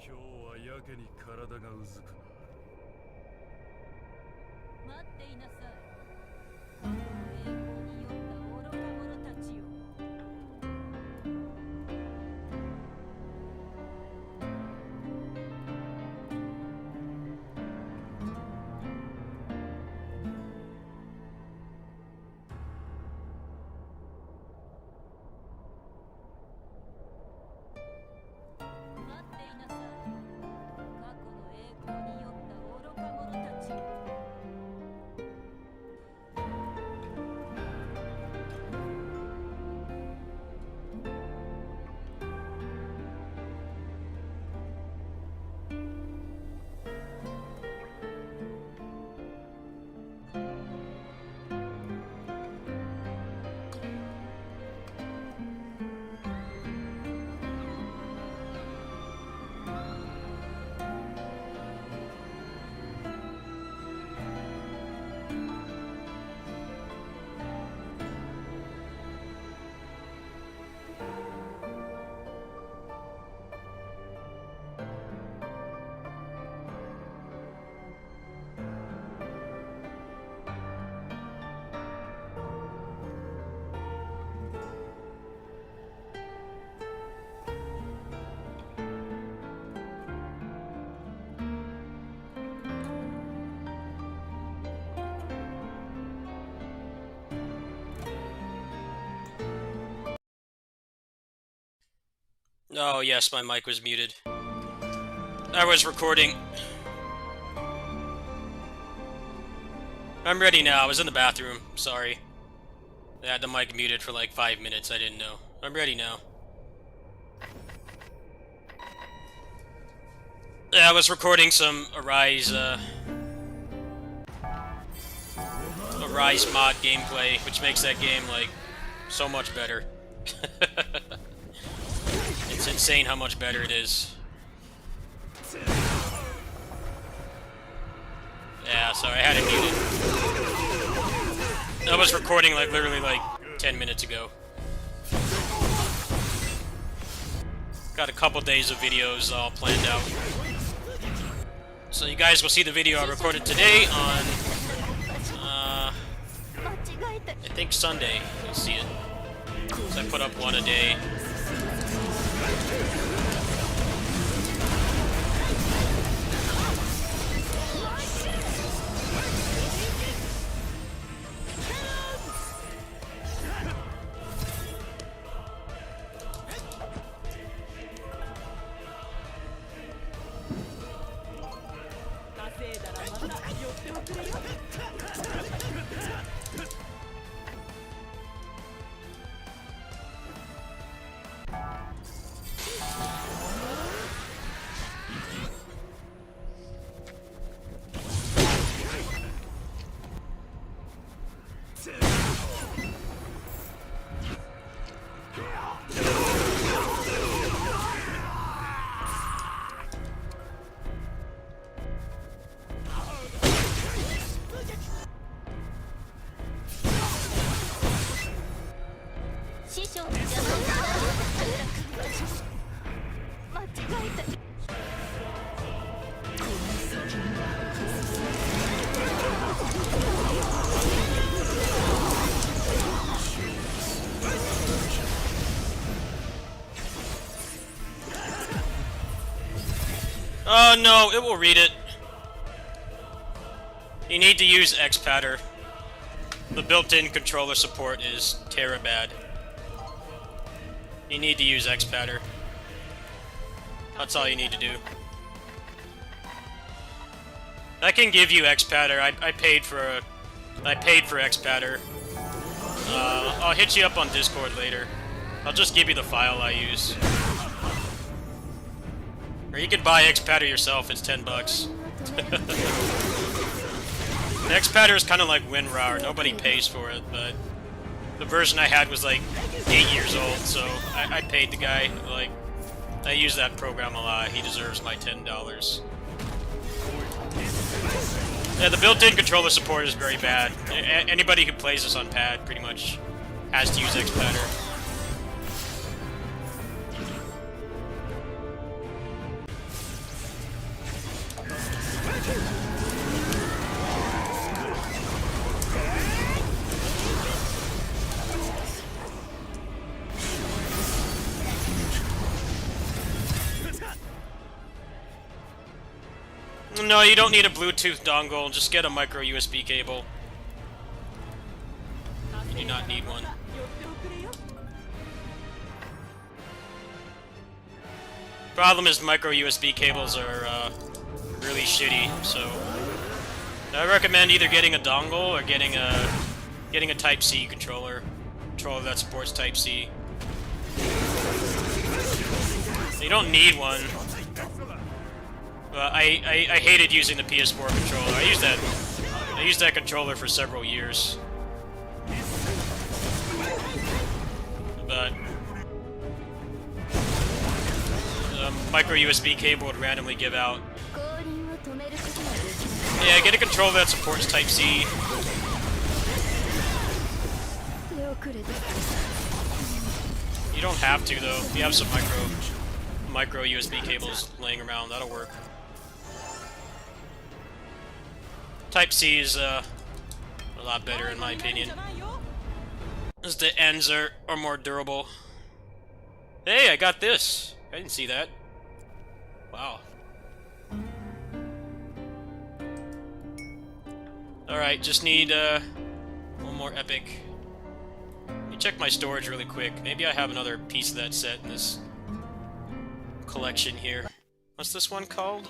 今日はやけに体がうずくな。待っていなさい。過去の栄光に酔った愚か者たちよ。待っていなさい。過去の栄光に酔った愚か者たちよ。Oh yes, my mic was muted. I was recording. I'm ready now. I was in the bathroom. Sorry. I had the mic muted for like 5 minutes. I didn't know. I'm ready now. Yeah, I was recording some Arise mod gameplay, which makes that game like so much better. It's insane how much better it is. Yeah, sorry, I had it muted. I was recording like literally like 10 minutes ago. Got a couple days of videos all planned out. So you guys will see the video I recorded today on, I think Sunday. You'll see it. So I put up one a day. Oh no, it will read it. You need to use X-Patter. The built-in controller support is bad. You need to use X-Patter. That's all you need to do. I can give you X-Patter. I paid for X-Patter. I'll hit you up on Discord later. I'll just give you the file I use. Or you can buy X-Patter yourself, it's $10. The X-Patter is kind of like WinRAR, nobody pays for it, but the version I had was like 8 years old, so I paid the guy. Like, I use that program a lot, he deserves my $10. Yeah, the built-in controller support is very bad. Anybody who plays this on pad pretty much has to use X-Patter. No, you don't need a Bluetooth dongle. Just get a micro USB cable. You do not need one. Problem is, micro USB cables are really shitty. So I recommend either getting a dongle or getting a Type C controller that supports Type C. You don't need one. I hated using the PS4 controller. I used that controller for several years. But micro USB cable would randomly give out. Yeah, get a controller that supports Type C. You don't have to though. If you have some micro USB cables laying around, that'll work. Type C is a lot better in my opinion, as the ends are more durable. Hey, I got this. I didn't see that. Wow. Alright, just need one more epic. Let me check my storage really quick. Maybe I have another piece of that set in this collection here. What's this one called?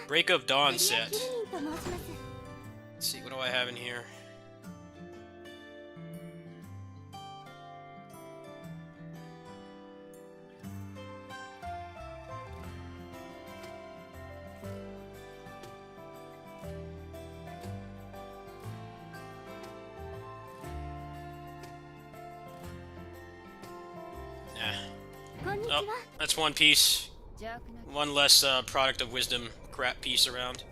Break of Dawn set. Let's see, what do I have in here? Oh, that's one piece. One less product of wisdom crap piece around.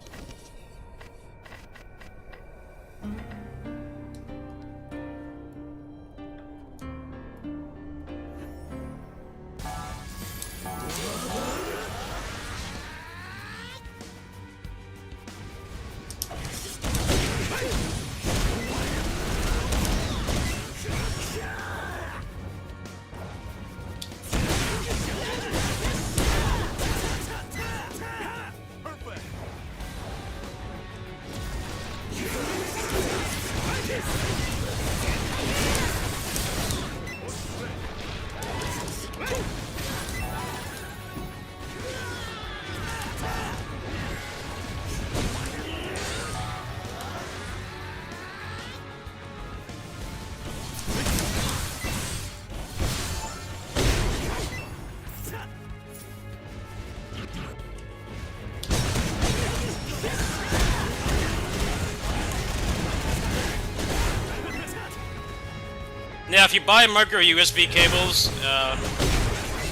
Yeah, if you buy micro USB cables,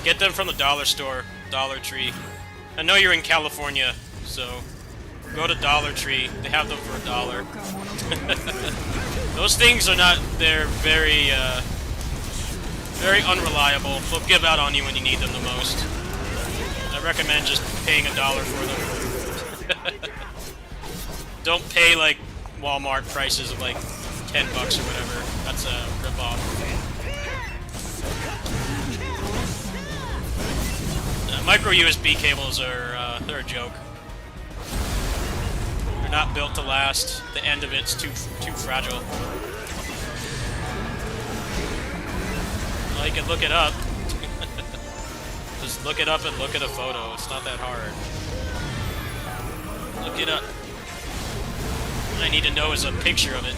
get them from the dollar store, Dollar Tree. I know you're in California, so go to Dollar Tree. They have them for $1. Those things are not, they're very, very unreliable. They'll give out on you when you need them the most. I recommend just paying $1 for them. Don't pay, like, Walmart prices of, like, $10 or whatever. That's a ripoff. Micro USB cables are they're a joke. They're not built to last. The end of it's too fragile. Well, you can look it up. Just look it up and look at a photo. It's not that hard. Look it up. All I need to know is a picture of it.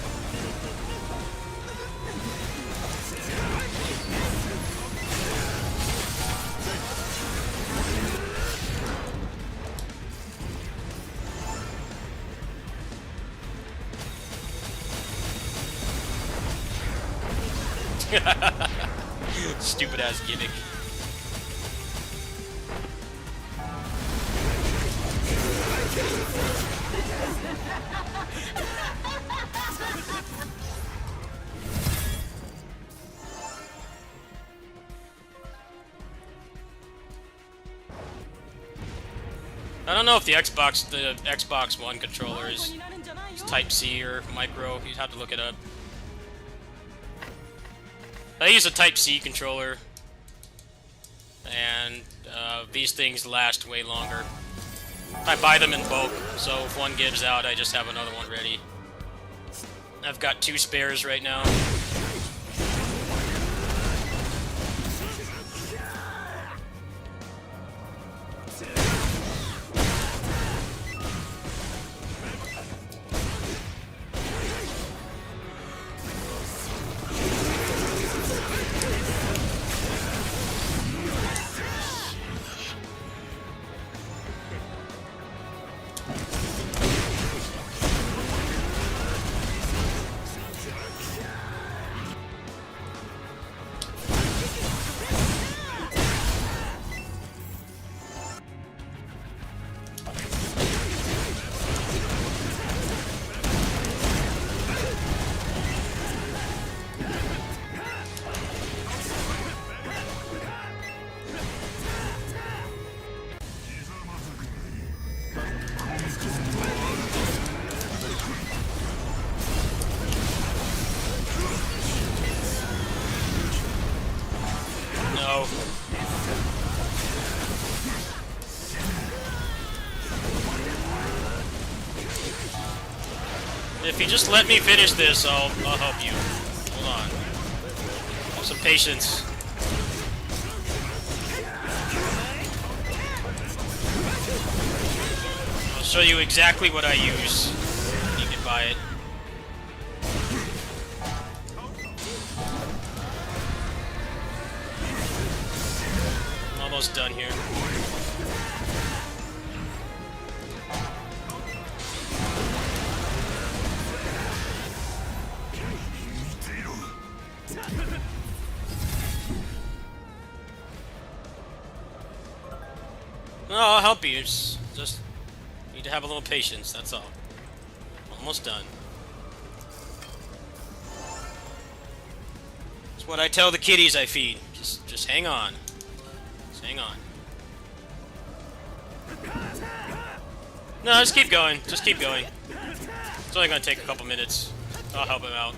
Stupid ass gimmick. I don't know if the Xbox One controller is Type C or micro. You'd have to look it up. I use a Type C controller, and these things last way longer. I buy them in bulk, so if one gives out, I just have another one ready. I've got 2 spares right now. No. If you just let me finish this, I'll help you. Hold on. Have some patience. I'll show you exactly what I use. You can buy it. Almost done here. No, I'll help you. Just need to have a little patience, that's all. Almost done. It's what I tell the kitties I feed. Just hang on. Just hang on. No, just keep going. Just keep going. It's only gonna take a couple minutes. I'll help him out.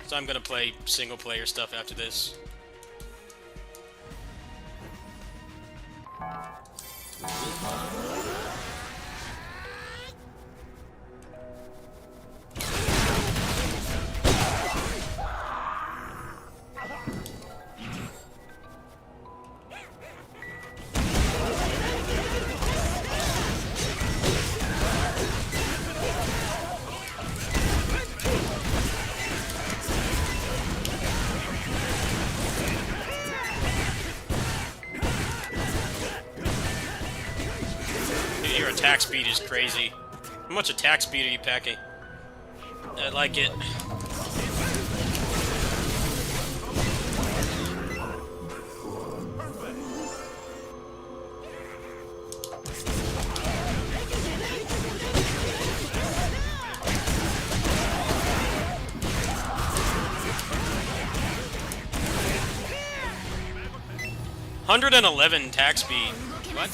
So I'm gonna play single player stuff after this. Your attack speed is crazy. How much attack speed are you packing? I like it. $111 attack speed. What?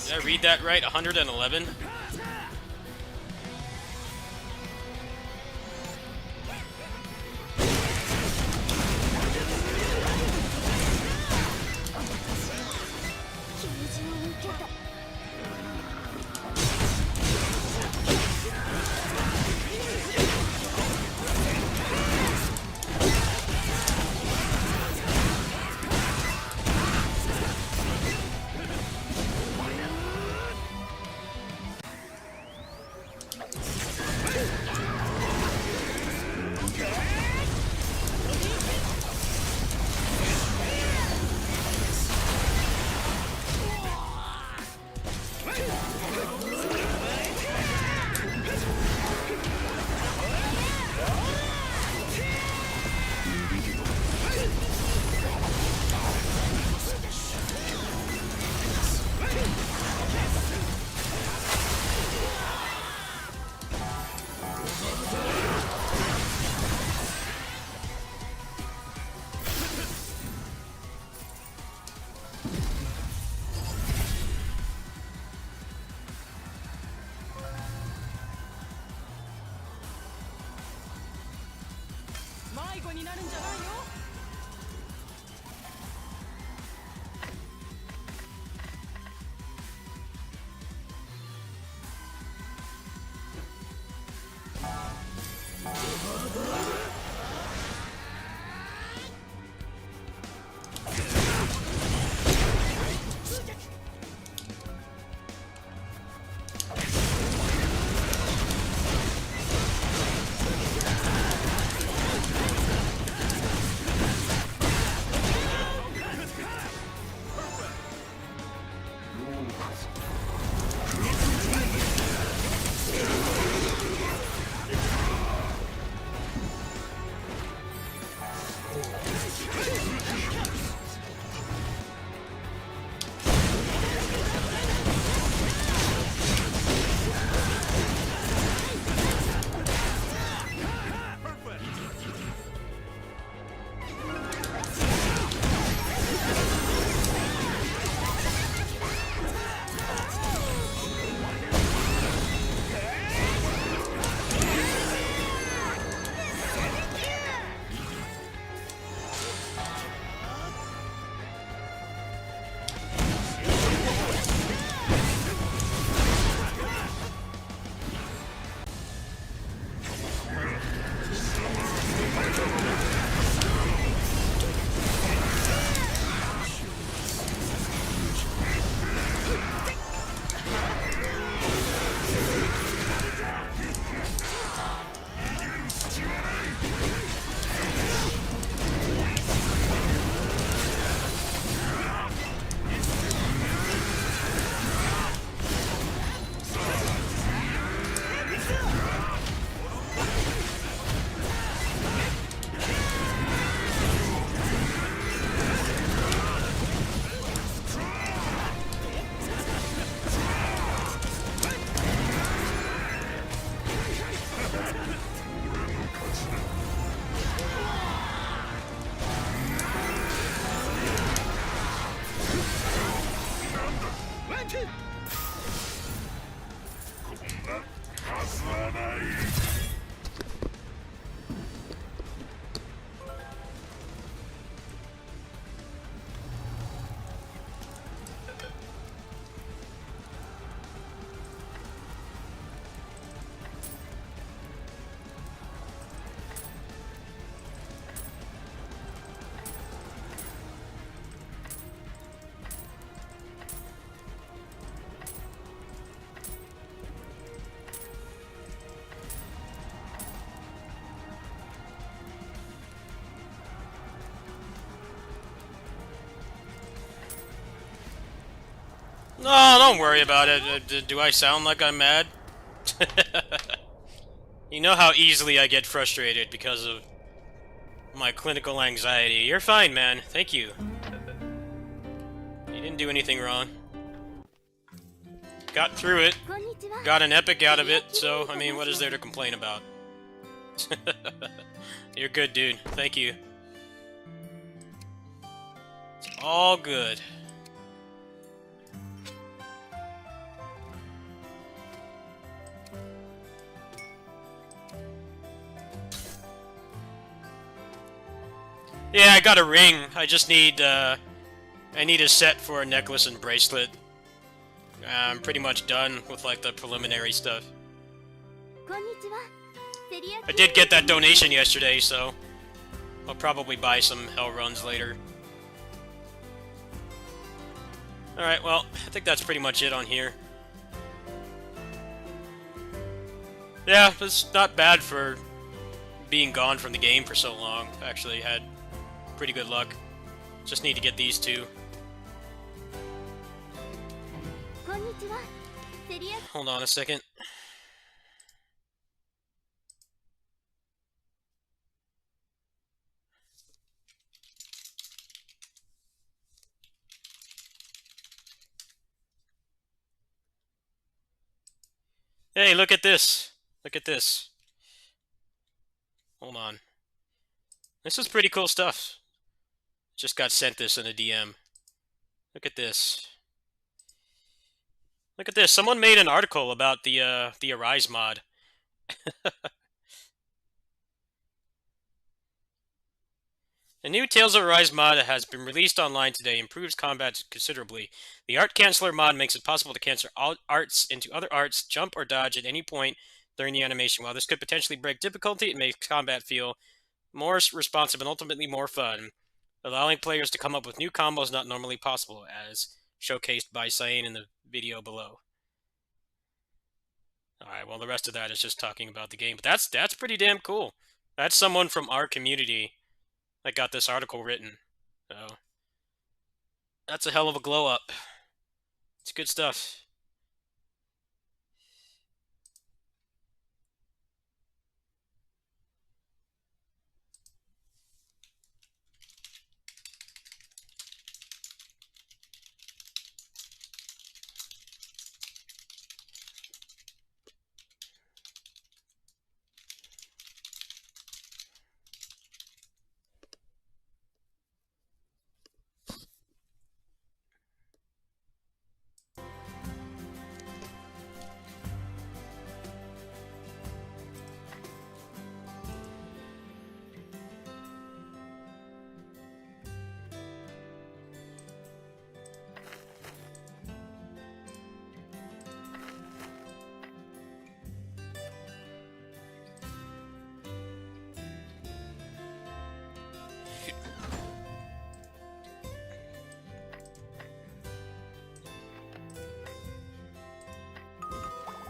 Did I read that right? 111? No, don't worry about it. Do I sound like I'm mad? You know how easily I get frustrated because of my clinical anxiety. You're fine, man. Thank you. You didn't do anything wrong. Got through it. Got an epic out of it, so, I mean, what is there to complain about? You're good, dude. Thank you. It's all good. Yeah, I got a ring. I just need, I need a set for a necklace and bracelet. I'm pretty much done with, like, the preliminary stuff. I did get that donation yesterday, so I'll probably buy some hell runs later. Alright, well, I think that's pretty much it on here. Yeah, it's not bad for being gone from the game for so long. Actually had pretty good luck. Just need to get these two. Hold on a second. Hey, look at this. Look at this. Hold on. This is pretty cool stuff. Just got sent this in a DM. Look at this. Look at this. Someone made an article about the Arise mod. A new Tales of Arise mod has been released online today, improves combat considerably. The Art Canceller mod makes it possible to cancel all arts into other arts, jump or dodge at any point during the animation. While this could potentially break difficulty, it makes combat feel more responsive and ultimately more fun, allowing players to come up with new combos not normally possible, as showcased by Cyan in the video below. Alright, well the rest of that is just talking about the game, but that's pretty damn cool. That's someone from our community that got this article written. So that's a hell of a glow up. It's good stuff.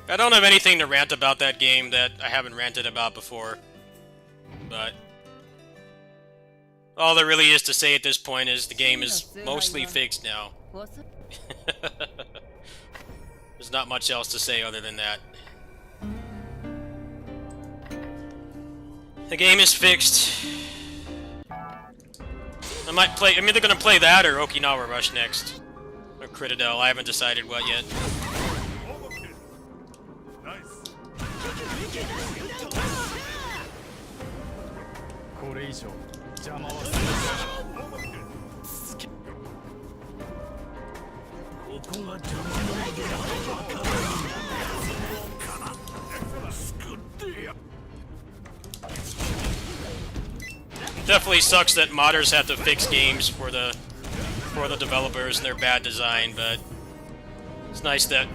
I don't have anything to rant about that game that I haven't ranted about before, but all there really is to say at this point is the game is mostly fixed now. There's not much else to say other than that. The game is fixed. I'm either gonna play that or Okinawa Rush next. Or Critadel, I haven't decided what yet. Definitely sucks that modders have to fix games for the developers and their bad design, but it's nice that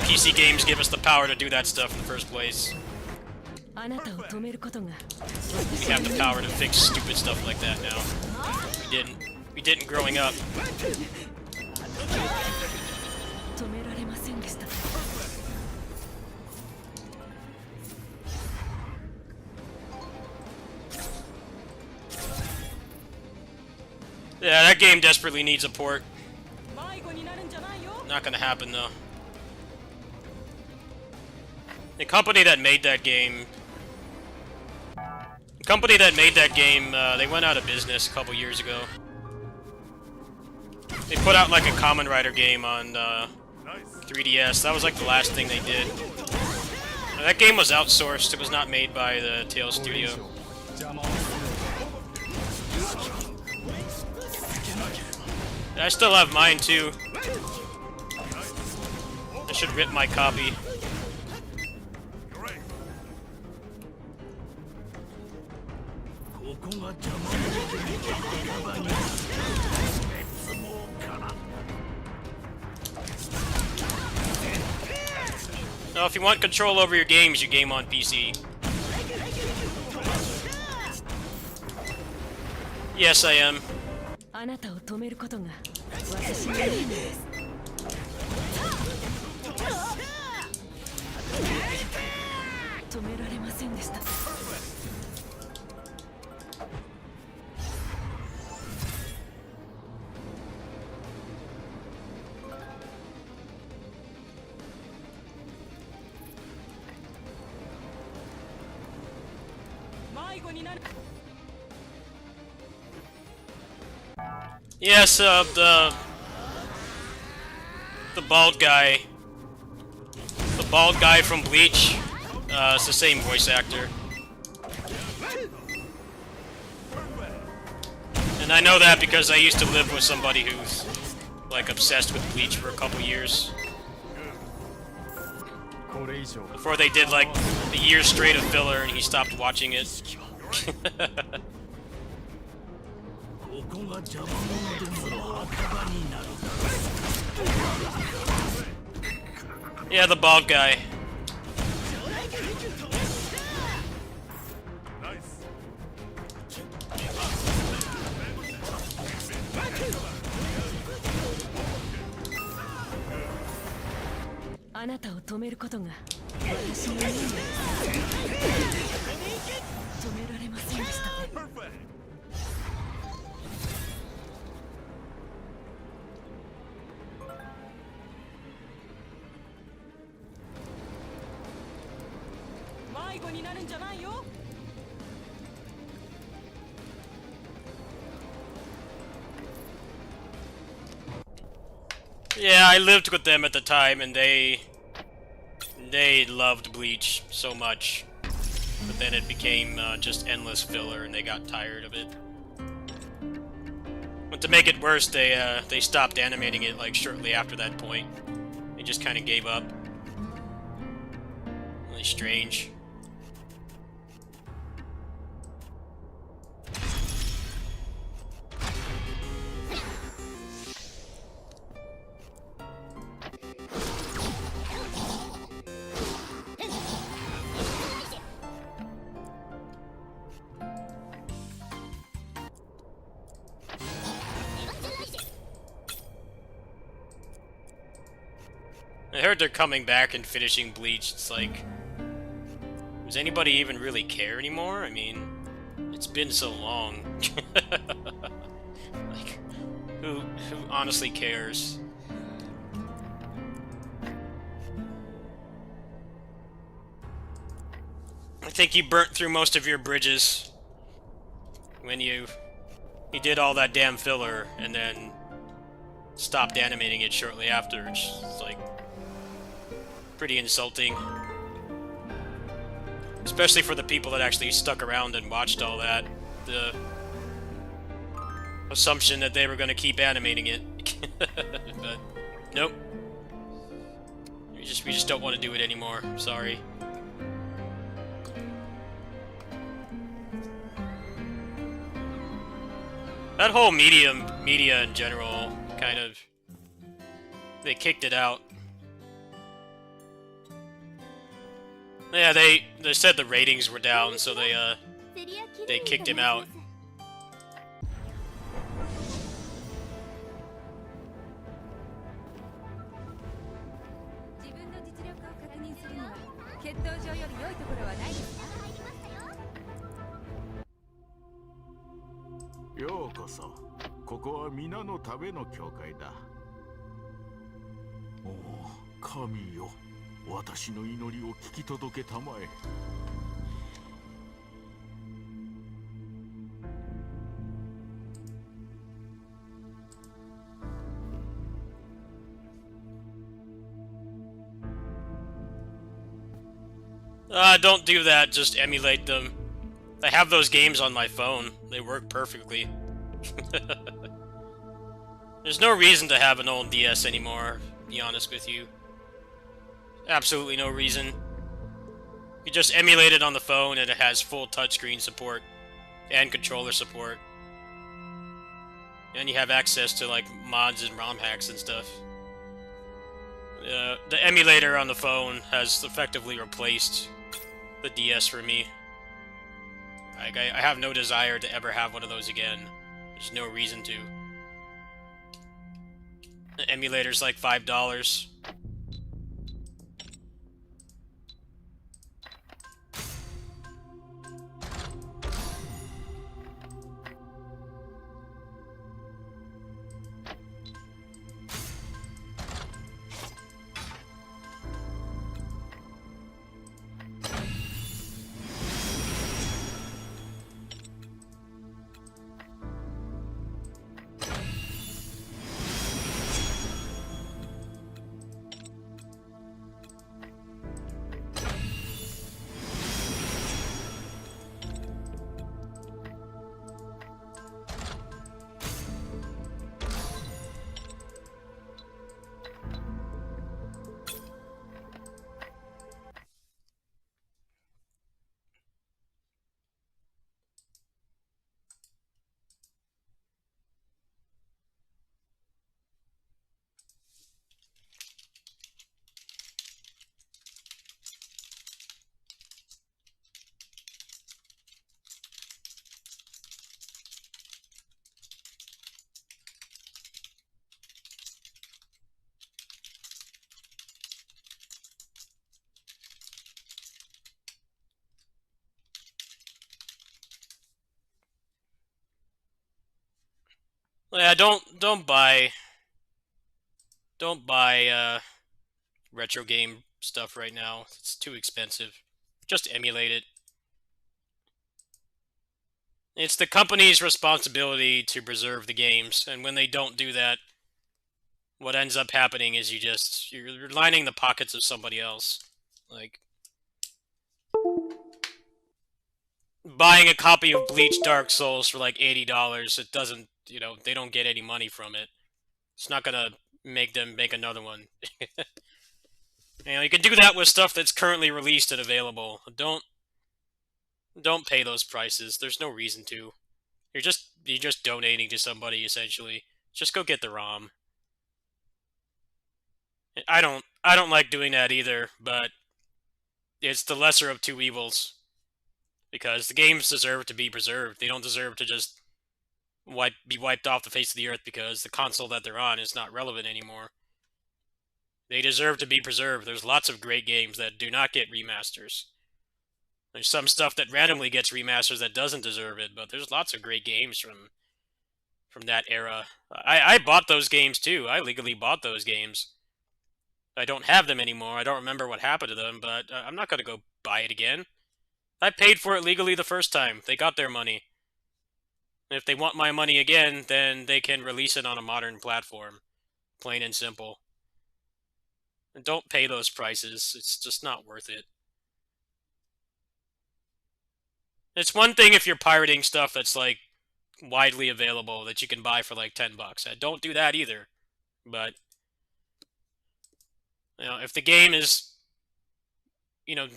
PC games give us the power to do that stuff in the first place. We have the power to fix stupid stuff like that now. We didn't growing up. Yeah, that game desperately needs a port. Not gonna happen though. The company that made that game, they went out of business a couple years ago. They put out like a Kamen Rider game on 3DS. That was like the last thing they did. That game was outsourced. It was not made by the Tales Studio. I still have mine too. I should rip my copy. Now, if you want control over your games, you game on PC. Yes, I am. あなたを止めることが私の任務です。止められませんでした。迷子になる。Yes, the bald guy. The bald guy from Bleach. It's the same voice actor. And I know that because I used to live with somebody who's like obsessed with Bleach for a couple years. Before they did like a year straight of filler and he stopped watching it. Yeah, the bald guy. Yeah, I lived with them at the time, and they loved Bleach so much. But then it became just endless filler, and they got tired of it. But to make it worse, they stopped animating it like shortly after that point. They just kind of gave up. Really strange. I heard they're coming back and finishing Bleach. It's like, does anybody even really care anymore? I mean, it's been so long. Like, who honestly cares? I think you burnt through most of your bridges when you did all that damn filler and then stopped animating it shortly after. It's like pretty insulting. Especially for the people that actually stuck around and watched all that. The assumption that they were going to keep animating it. But nope. We just don't want to do it anymore. Sorry. That whole media in general kind of, they kicked it out. Yeah, they said the ratings were down, so they kicked him out. おお、神よ、私の祈りを聞き届けたまえ。Don't do that, just emulate them. I have those games on my phone. They work perfectly. There's no reason to have an old DS anymore, to be honest with you. Absolutely no reason. You just emulate it on the phone and it has full touchscreen support and controller support. And you have access to like mods and ROM hacks and stuff. The emulator on the phone has effectively replaced the DS for me. Like, I have no desire to ever have one of those again. There's no reason to. The emulator's like $5. Yeah, don't buy retro game stuff right now. It's too expensive. Just emulate it. It's the company's responsibility to preserve the games, and when they don't do that, what ends up happening is you're lining the pockets of somebody else. Like buying a copy of Bleach Dark Souls for like $80, it doesn't, they don't get any money from it. It's not gonna make them make another one. You can do that with stuff that's currently released and available. Don't pay those prices. There's no reason to. You're just donating to somebody essentially. Just go get the ROM. I don't like doing that either, but it's the lesser of two evils. Because the games deserve to be preserved. They don't deserve to just be wiped off the face of the earth because the console that they're on is not relevant anymore. They deserve to be preserved. There's lots of great games that do not get remasters. There's some stuff that randomly gets remasters that doesn't deserve it, but there's lots of great games from that era. I bought those games too. I legally bought those games. I don't have them anymore. I don't remember what happened to them, but I'm not going to go buy it again. I paid for it legally the first time. They got their money. If they want my money again, then they can release it on a modern platform. Plain and simple. And don't pay those prices. It's just not worth it. It's one thing if you're pirating stuff that's like widely available that you can buy for like $10. Don't do that either. But if the game is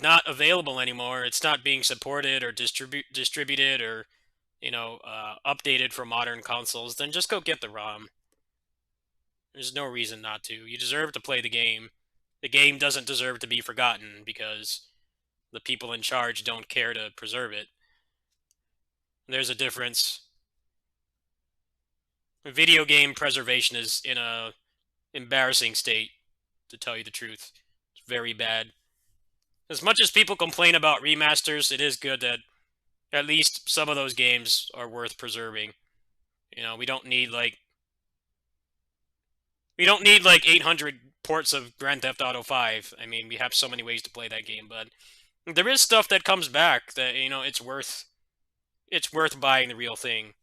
not available anymore, it's not being supported or distributed or updated for modern consoles, then just go get the ROM. There's no reason not to. You deserve to play the game. The game doesn't deserve to be forgotten because the people in charge don't care to preserve it. There's a difference. Video game preservation is in a embarrassing state, to tell you the truth. It's very bad. As much as people complain about remasters, it is good that at least some of those games are worth preserving. We don't need like 800 ports of Grand Theft Auto 5. I mean, we have so many ways to play that game, but there is stuff that comes back that, you know, it's worth buying the real thing.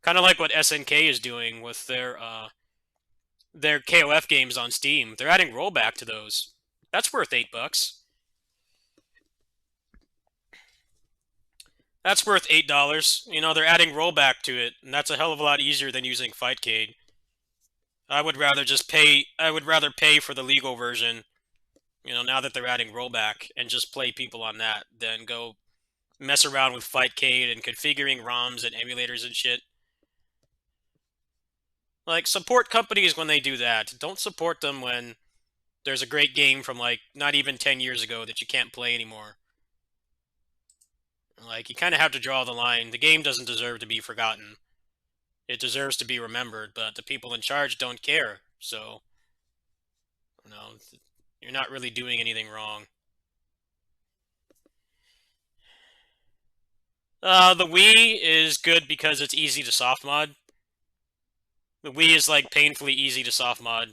Kind of like what SNK is doing with their KOF games on Steam. They're adding rollback to those. That's worth $8. That's worth $8. You know, they're adding rollback to it, and that's a hell of a lot easier than using Fightcade. I would rather pay for the legal version, you know, now that they're adding rollback, and just play people on that than go mess around with Fightcade and configuring ROMs and emulators and shit. Like, support companies when they do that. Don't support them when there's a great game from, like, not even 10 years ago that you can't play anymore. Like, you kind of have to draw the line. The game doesn't deserve to be forgotten. It deserves to be remembered, but the people in charge don't care. So, you know, you're not really doing anything wrong. The Wii is good because it's easy to soft mod. The Wii is, like, painfully easy to soft mod.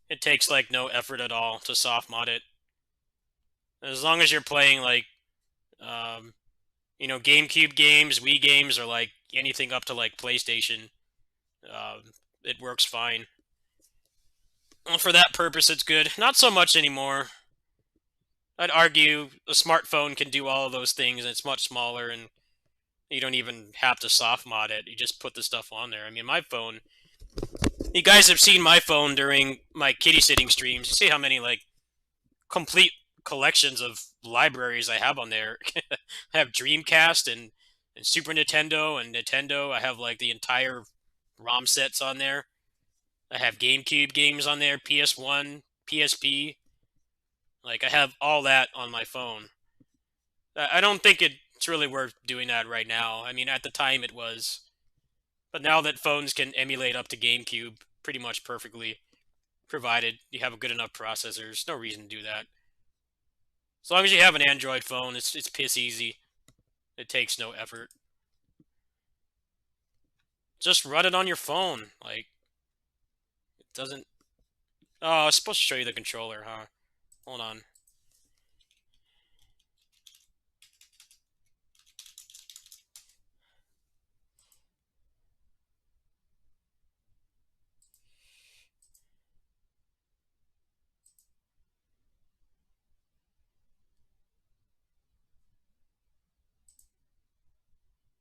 It takes, like, no effort at all to soft mod it. As long as you're playing, like, you know, GameCube games, Wii games, or, like, anything up to, like, PlayStation, it works fine. Well, for that purpose, it's good. Not so much anymore. I'd argue a smartphone can do all of those things, and it's much smaller, and you don't even have to soft mod it. You just put the stuff on there. I mean, my phone... You guys have seen my phone during my kitty sitting streams. You see how many, like, complete collections of libraries I have on there. I have Dreamcast and Super Nintendo and Nintendo. I have, like, the entire ROM sets on there. I have GameCube games on there, PS1, PSP. Like, I have all that on my phone. I don't think it's really worth doing that right now. I mean, at the time it was. But now that phones can emulate up to GameCube pretty much perfectly, provided you have a good enough processor, there's no reason to do that. As long as you have an Android phone, it's piss easy. It takes no effort. Just run it on your phone. Like, it doesn't... Oh, I was supposed to show you the controller, huh? Hold on.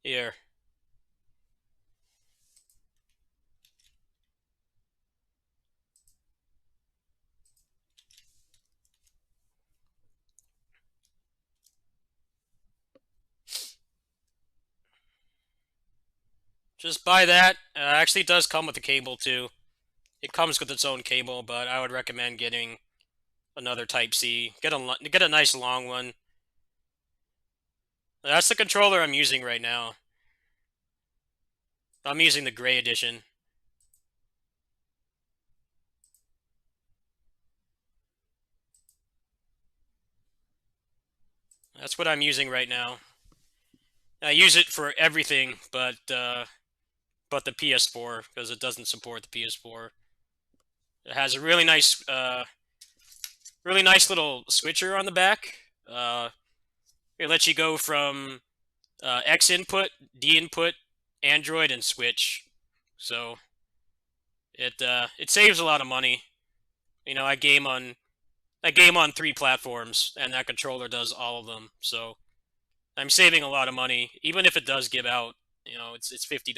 Here. Just buy that. Actually, it does come with a cable, too. It comes with its own cable, but I would recommend getting another Type-C. Get a nice long one. That's the controller I'm using right now. I'm using the gray edition. That's what I'm using right now. I use it for everything, but the PS4, because it doesn't support the PS4. It has a really nice little switcher on the back. It lets you go from X input, D input, Android, and Switch. So it saves a lot of money. You know, I game on 3 platforms, and that controller does all of them. So I'm saving a lot of money, even if it does give out. You know, it's $50.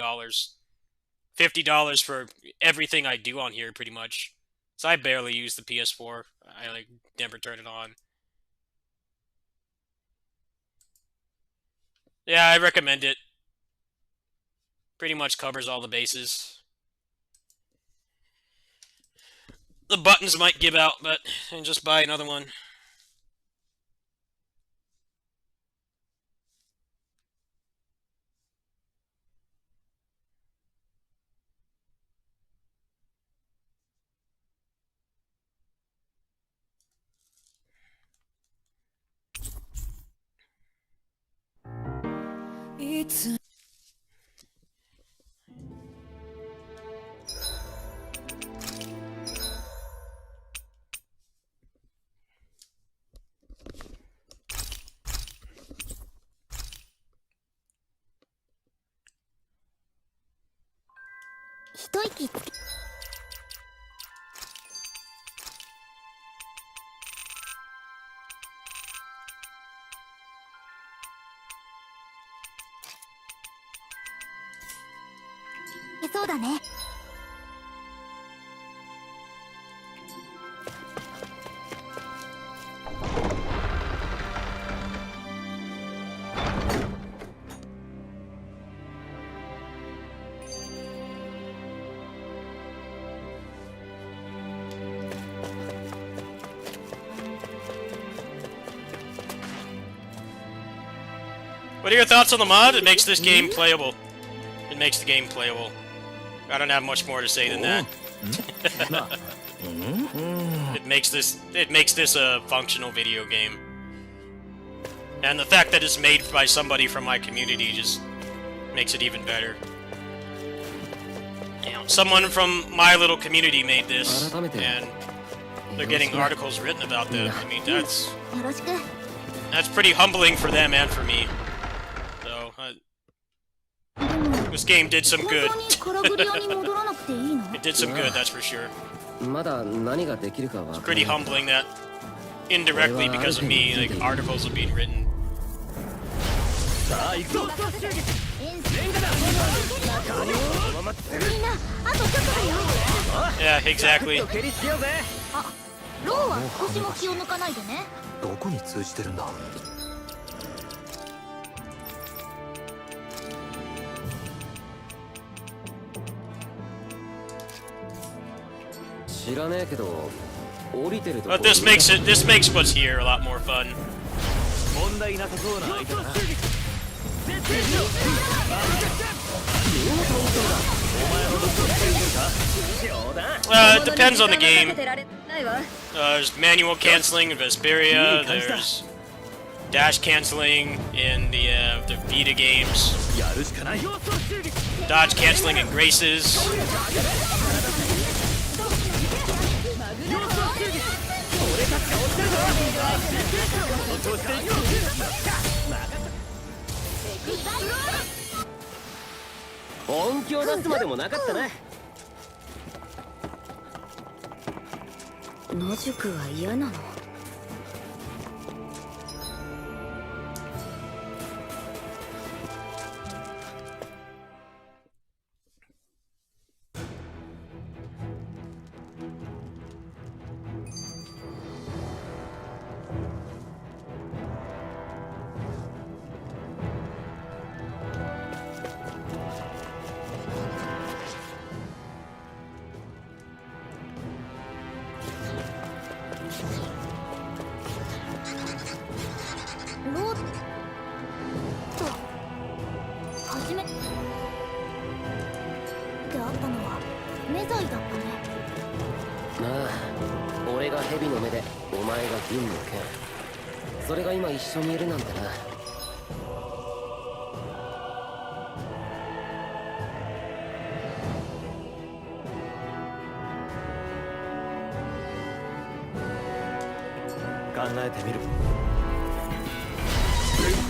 $50 for everything I do on here, pretty much. So I barely use the PS4. I like never turn it on. Yeah, I recommend it. Pretty much covers all the bases. The buttons might give out, but just buy another one. 一息つけ。そうだね。What are your thoughts on the mod? It makes this game playable. It makes the game playable. I don't have much more to say than that. It makes this a functional video game. And the fact that it's made by somebody from my community just makes it even better. You know, someone from my little community made this, and they're getting articles written about them. I mean, that's pretty humbling for them and for me. So, this game did some good. It did some good, that's for sure. It's pretty humbling that indirectly because of me, like, articles are being written. Yeah, exactly. ローは少しも気を抜かないでね。どこに通じてるんだ。知らねえけど、降りてると。But this makes what's here a lot more fun. 問題なさそうな相手だな。It depends on the game. There's manual canceling in Vesperia, there's dash canceling in the Vita games, dodge canceling in Graces. '野宿は嫌なの?'俺が蛇の目でお前が銀の剣。それが今一緒にいるなんてな。考えてみる。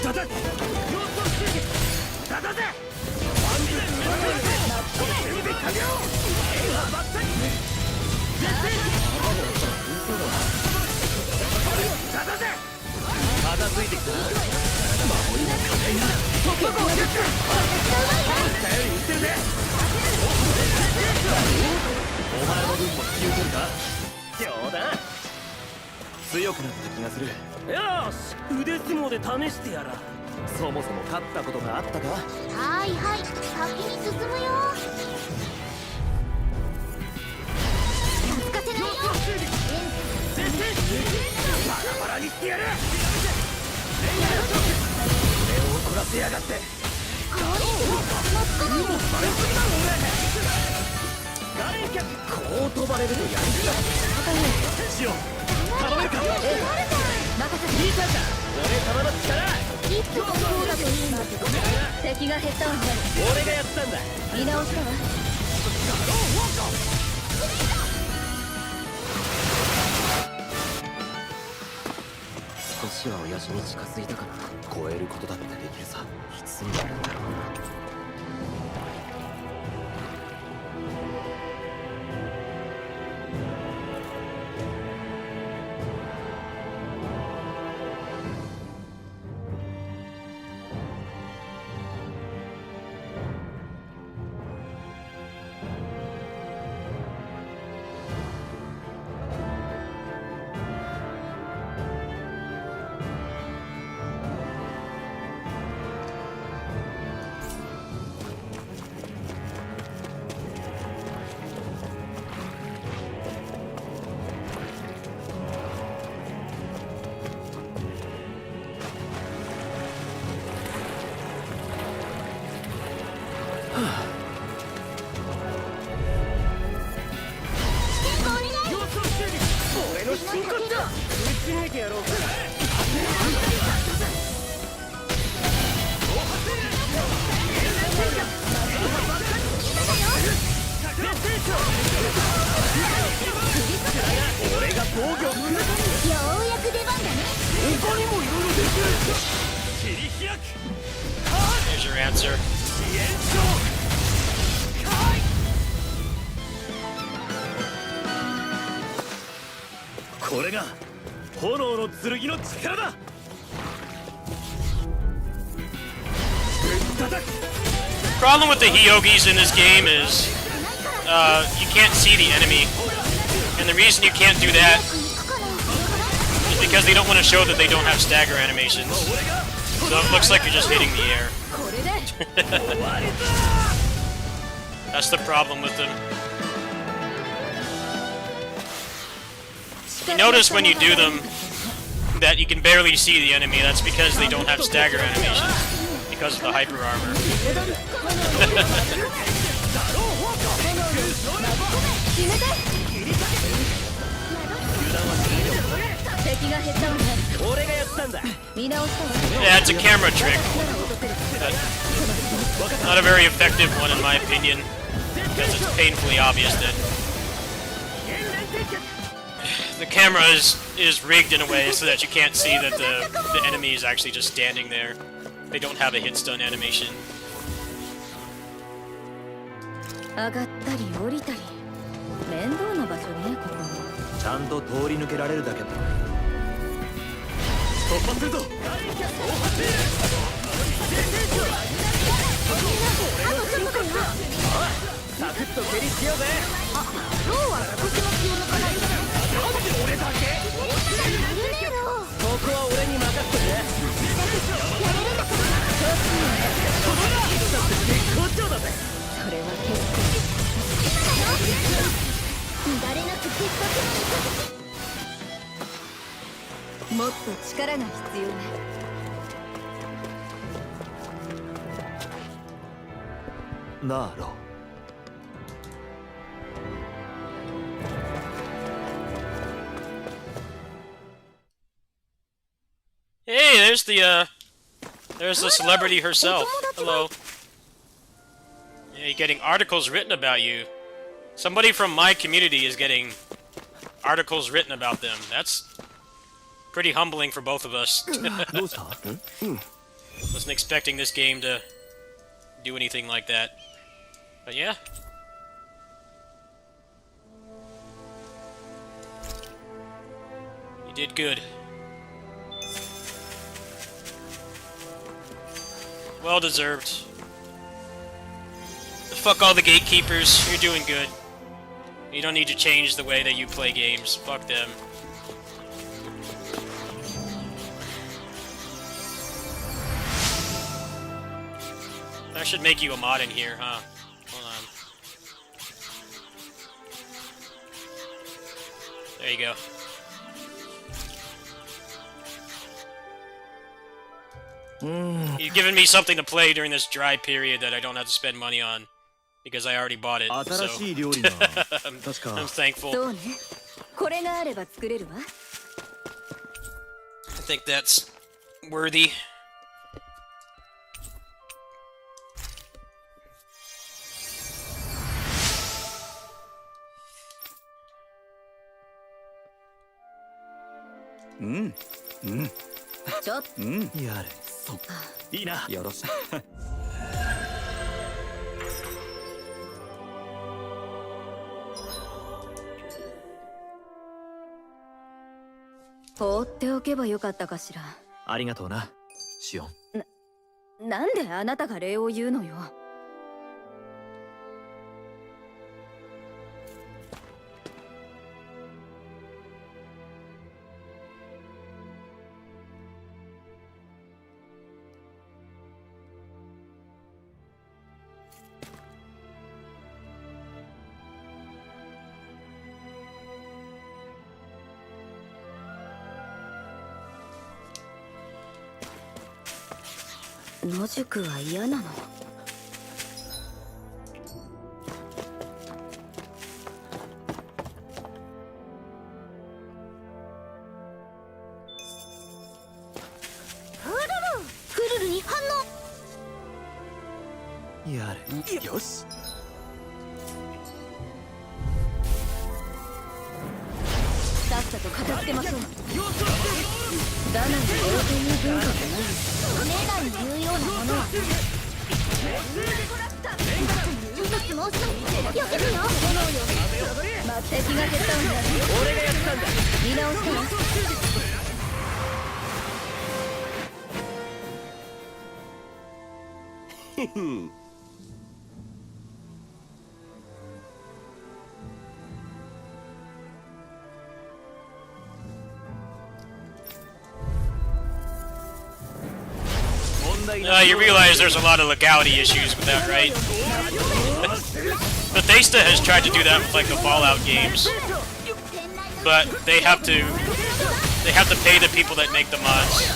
片付いてきた。守りも硬いな。頼りにしてるぜ。お前の分も引き受けるか。冗談。強くなった気がする。よし、腕相撲で試してやら。そもそも勝ったことがあったか。はいはい、先に進むよ。助かせないよ。バラバラにしてやる。俺を怒らせやがって。こう飛ばれるとやるか。しよう。頼めるか。任せて。見たか。俺様の力。いつもそうだといいんだけど。敵が減ったわね。俺がやったんだ。見直したわ。少しは親父に近づいたかな。超えることだってできるさ。いつになるんだろうな。俺の真骨だ。打ち抜いてやろうか。俺が防御を組む。ようやく出番だね。他にもいろいろできる。切り開く。 Here's your answer. 支援これが炎の剣の力だ。ぶったたく。 Problem with the Hyogis in this game is you can't see the enemy, and the reason you can't do that is because they don't want to show that they don't have stagger animations. So it looks like you're just hitting the air. これで That's the problem with them. You notice when you do them that you can barely see the enemy. That's because they don't have stagger animations because of the hyper armor. 敵が減ったわね。俺がやったんだ。見直したわ。 Yeah, it's a camera trick. But not a very effective one in my opinion, because it's painfully obvious that the camera is rigged in a way so that you can't see that the enemy is actually just standing there. They don't have a hit stun animation. 上がったり降りたり面倒な場所ね、ここ。ちゃんと通り抜けられるだけだ。突破するぞ。サクッと蹴りつけようぜ。ローは少しも気を抜かないから。なんで俺だけ？ここは俺に任せてね。絶好調だぜ。それは結構。乱れなく鉄壁のもっと力が必要ね。なあロ。Hey, there's the celebrity herself. Hello. Yeah, you're getting articles written about you. Somebody from my community is getting articles written about them. That's pretty humbling for both of us. どうした？ Wasn't expecting this game to do anything like that. But yeah. You did good. Well deserved. Fuck all the gatekeepers. You're doing good. You don't need to change the way that you play games. Fuck them. I should make you a mod in here, huh? Hold on. There you go. You've given me something to play during this dry period that I don't have to spend money on because I already bought it. So 新しい料理な。 I'm 確か thankful. そうね。これがあれば作れるわ。 I think that's worthy. Mm. ちょっと。やれ。そう。いいな。よろしい。放っておけばよかったかしら。ありがとうな、シオン。なんであなたが礼を言うのよ。野宿は嫌なの。よし。さっさと片付けましょう。ダナにこれという文化がない。お願いに言うようなものはない。ちょっと相撲したよけるよ。まあ、敵が減ったんだ。俺がやったんだ。見直したらYou realize there's a lot of legality issues with that, right? Bethesda has tried to do that with like the Fallout games, but they have to pay the people that make the mods.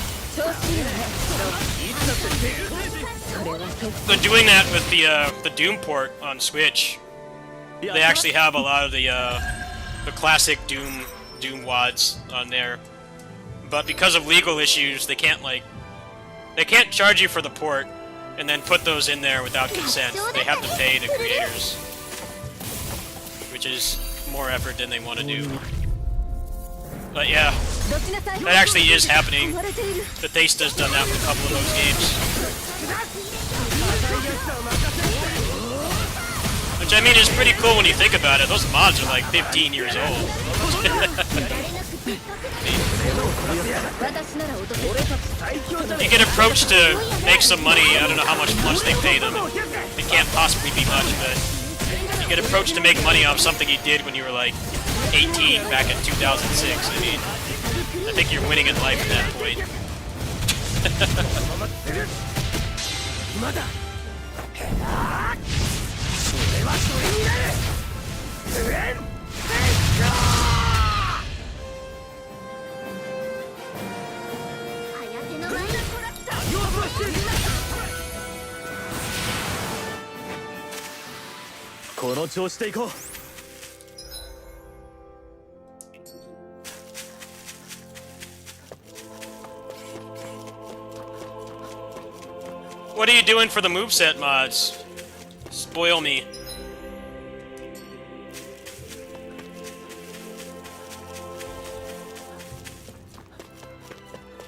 They're doing that with the Doom port on Switch. They actually have a lot of the classic Doom WADs on there, but because of legal issues, they can't charge you for the port and then put those in there without consent. They have to pay the creators, which is more effort than they want to do. But yeah, that actually is happening. Bethesda's done that with a couple of those games. Which, I mean, is pretty cool when you think about it. Those mods are like 15 years old. You get approached to make some money. I don't know how much they pay them. It can't possibly be much, but you get approached to make money off something you did when you were like 18 back in 2006. I mean, I think you're winning in life at that point. What are you doing for the moveset mods? Spoil me.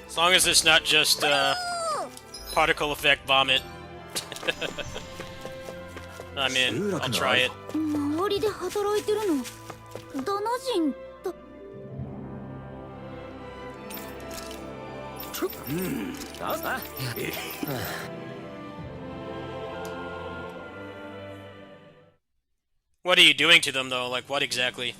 As long as it's not just particle effect vomit. I'm in. I'll try it. 周りで働いてるのダナ人だ。What are you doing to them, though? Like, what exactly?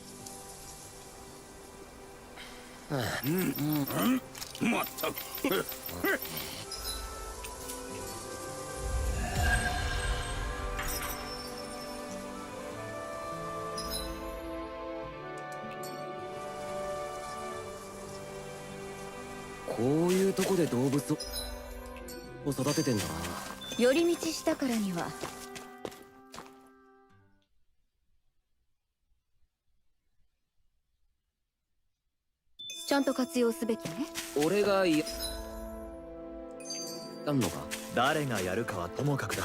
こういうとこで動物を育ててんだな。寄り道したからにはちゃんと活用すべきね。俺がやんのか。誰がやるかはともかくだ。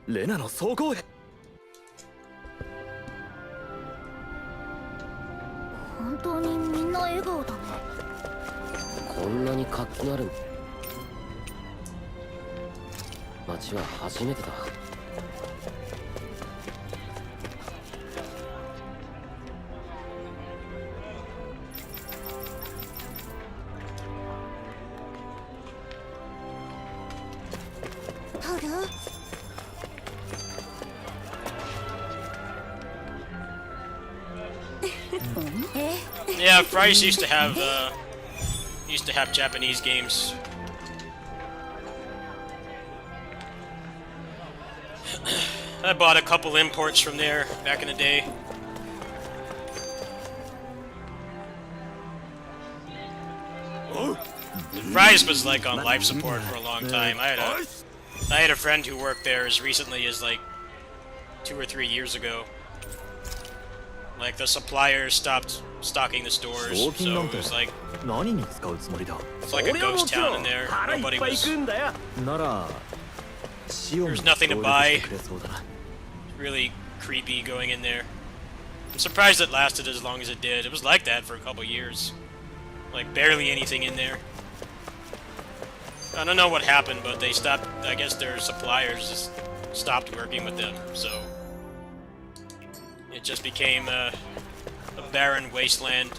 レナの総合へ。本当にみんな笑顔だね。こんなに活気のある街は初めてだ。タルYeah, Bryce used to have Japanese games. I bought a couple imports from there back in the day. Fry's was like on life support for a long time. I had a friend who worked there as recently as like 2 or 3 years ago. Like the suppliers stopped stocking the stores, so it was like 何に使うつもりだ it's like a ghost town in there. 腹いっ Nobody ぱい was. 食うんだよなら塩も There's nothing to 協力 buy. してくれそうだな Really creepy going in there. I'm surprised it lasted as long as it did. It was like that for a couple years. Like barely anything in there. I don't know what happened, but they stopped. I guess their suppliers just stopped working with them, so it just became a barren wasteland.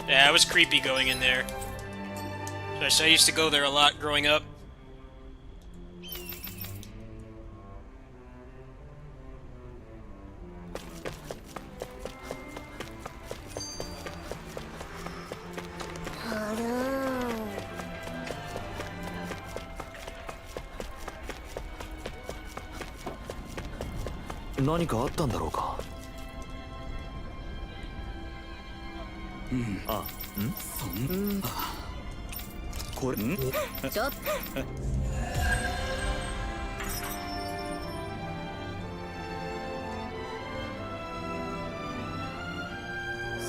Yeah, it was creepy going in there. I used to go there a lot growing up. Hello. 何かあったんだろうかあ、これちょっと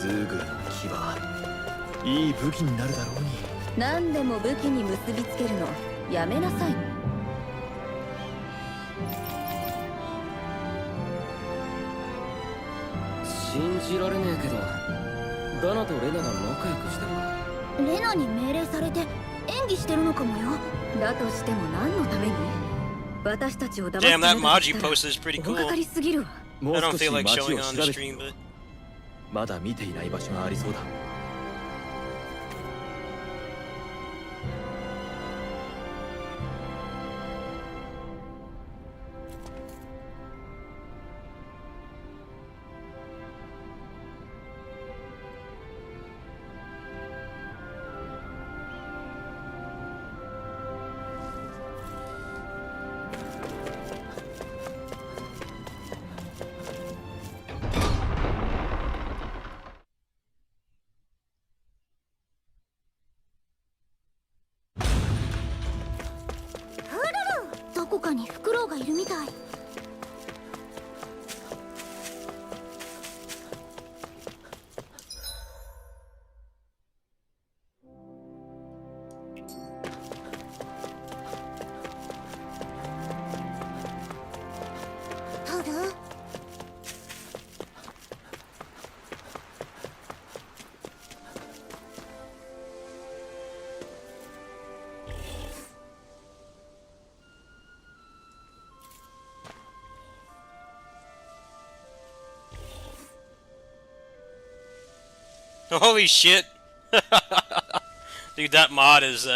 ズーグルの牙いい武器になるだろうに何でも武器に結びつけるのやめなさい。信じられねえけどダナとレナが仲良くしてるレナに命令されて演技してるのかもよ。だとしても何のために私たちを騙すため Damn, だ that と mod し you たら posted is pretty 大掛か cool. りすぎるわ。もう I 少 don't し feel like 街 showing を it on 調 the べて stream, but まだ見ていない場所がありそうだ どこかにフクロウがいるみたい。トル holy shit! Dude, that mod is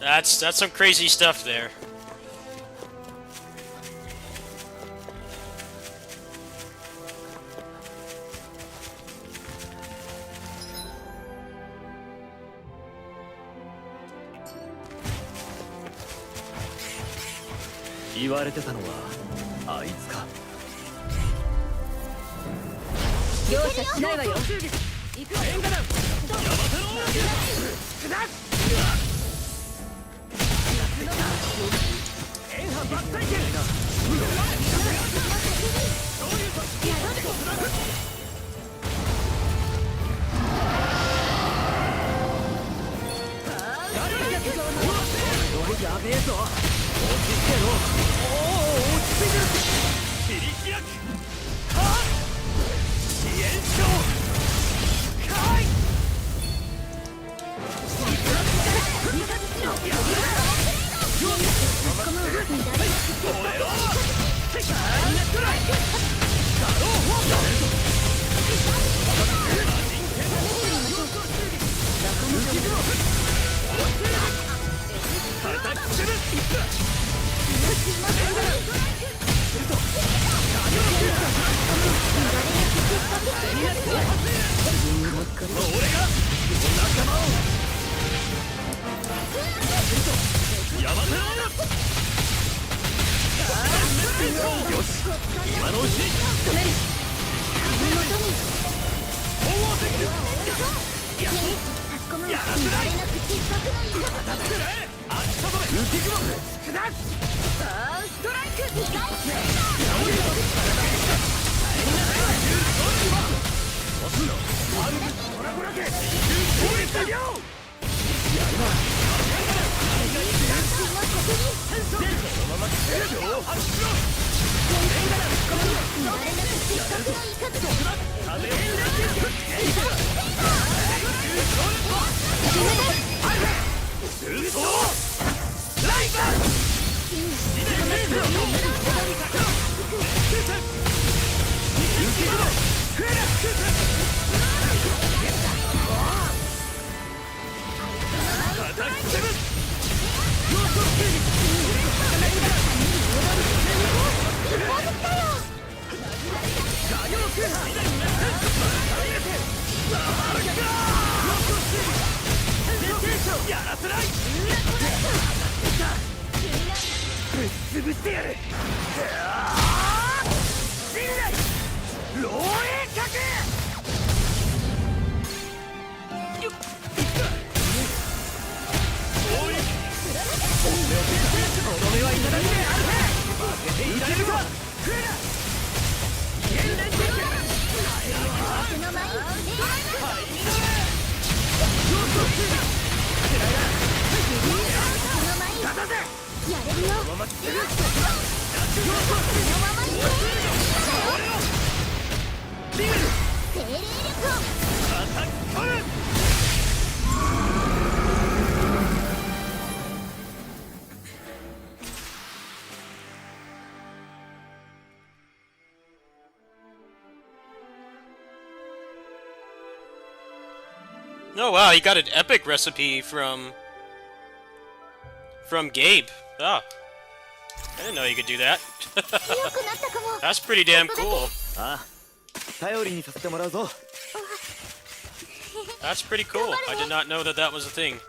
that's some crazy stuff there. He 言われてたのはあいつか容赦しないわよ。やべえぞ落ち着けろおお落ち着いてる切り開くはっ支援長かいヤマテラよし今のうちに止める鳳凰石差し込むやらせないなく失格の一当たってくれ秋田止め浮き雲ストライク意外押すのコラコラけ攻撃作業やらせないぶっ潰してやる信頼漏洩角とどめはいただきであるぜ負けていられるか食えなの前勝たせやれるよこのまま来てるそのままに精霊力をアタック Oh wow, he got an epic recipe from Gabe. Ah, I didn't know you could do that. 強くなったかも That's pretty damn cool. ああ頼りにさせてもらうぞ That's pretty cool. I did not know that that was a thing.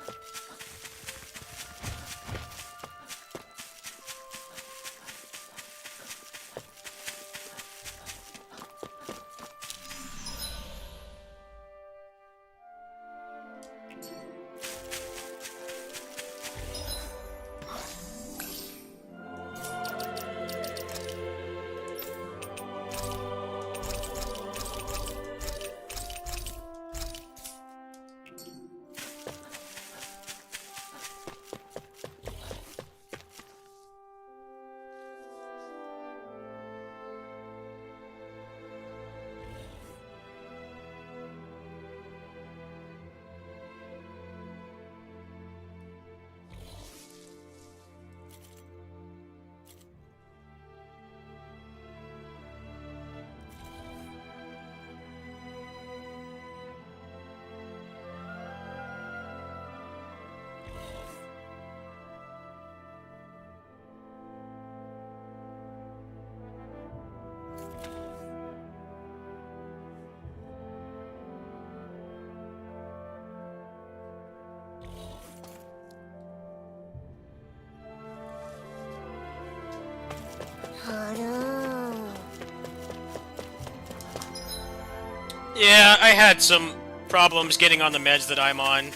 Yeah, I had some problems getting on the meds that I'm on. It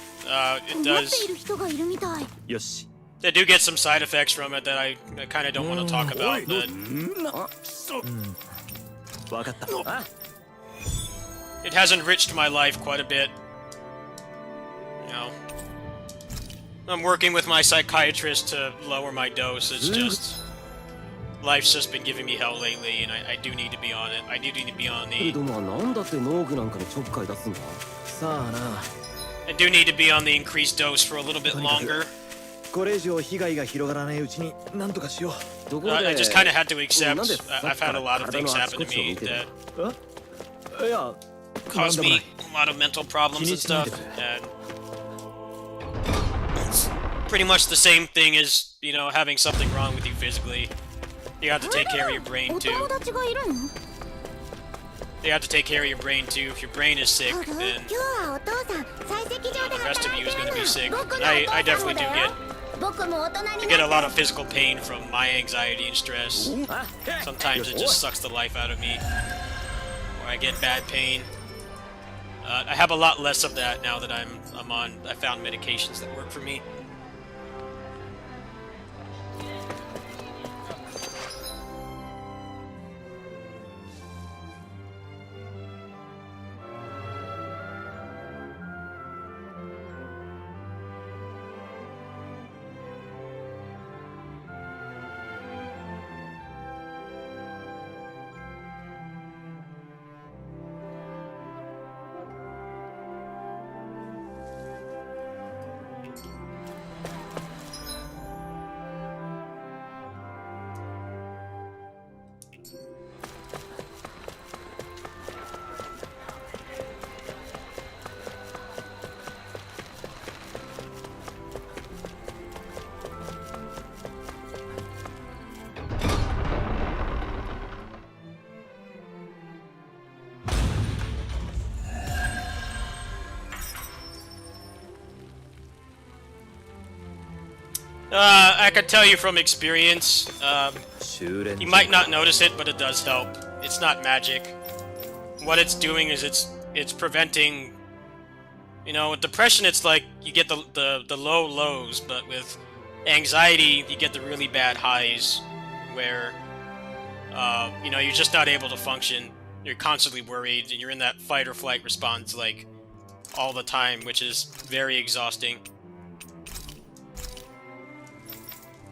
困ってい does. る人がいるみたいよし They do get some side effects from it that I kind of don't want to talk about, but 分かったあ it has enriched my life quite a bit. You know, I'm working with my psychiatrist to lower my dose. It's just life's just been giving me hell lately, and I do need to be on it. I do need to be on け the どまあなんだって農具なんかにちょっかい出すんださあな I do need to be on the increased dose for a little bit longer. これ以上被害が広がらないうちに何とかしよところで I just kind of had to accept. なんで I've had a lot of things happen to me that ういや caused me a lot of mental problems and stuff, and it's pretty much the same thing as, you know, having something wrong with you physically. You have to take care of your brain お too. 友達がいるの You have to take care of your brain too. If your brain is sick, 今 then 日はお父さん採石場で the rest of 働い you て is going to る be の sick. 僕のお I 父さん definitely もだ do よ get 僕も大人 I に get な a っ lot of physical pain from my anxiety and stress. Sometimes it just sucks the life out of me. Or I get bad pain. I have a lot less of that now that I found medications that work for me. I can tell you from experience, you might not notice it, but it does help. It's not magic. What it's doing is it's preventing, you know, with depression it's like you get the low lows, but with anxiety you get the really bad highs where you know, you're just not able to function. You're constantly worried and you're in that fight or flight response like all the time, which is very exhausting.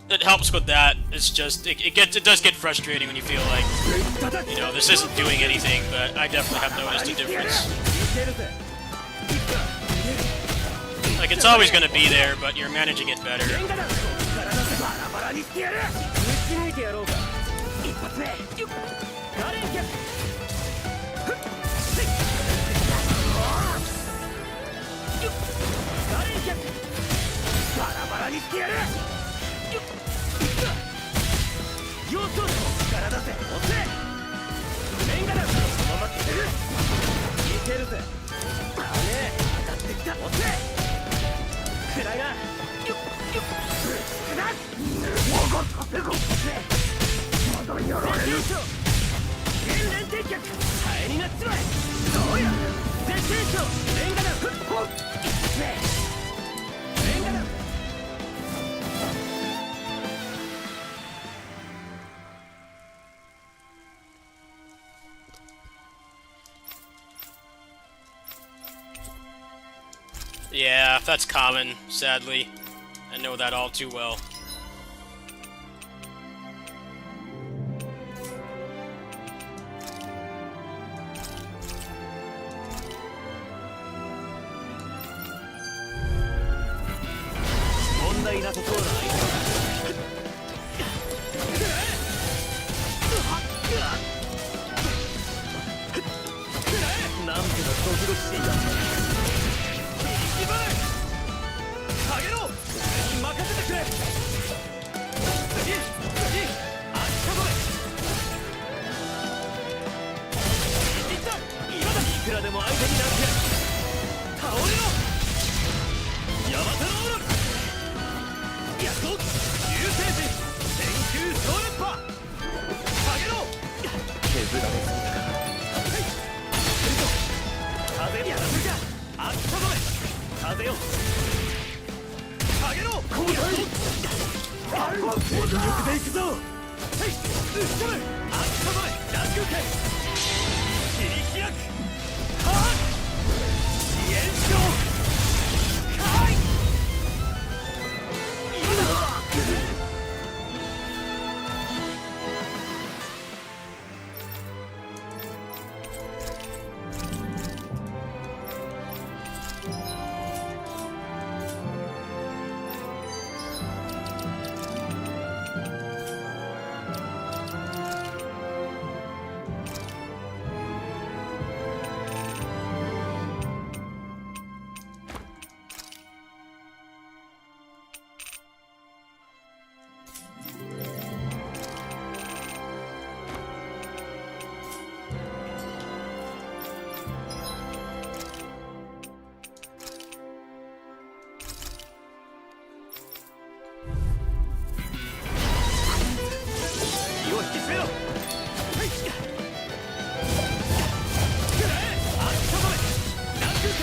It helps with that. It's just it does get frustrating when you feel like, you know, this isn't doing anything, but I definitely have noticed a difference. Like, it's always gonna be there, but you're managing it better. Yeah, that's common, sadly. I know that all too well. めろ。はい。くらえ。あったまれ。ランクーケ。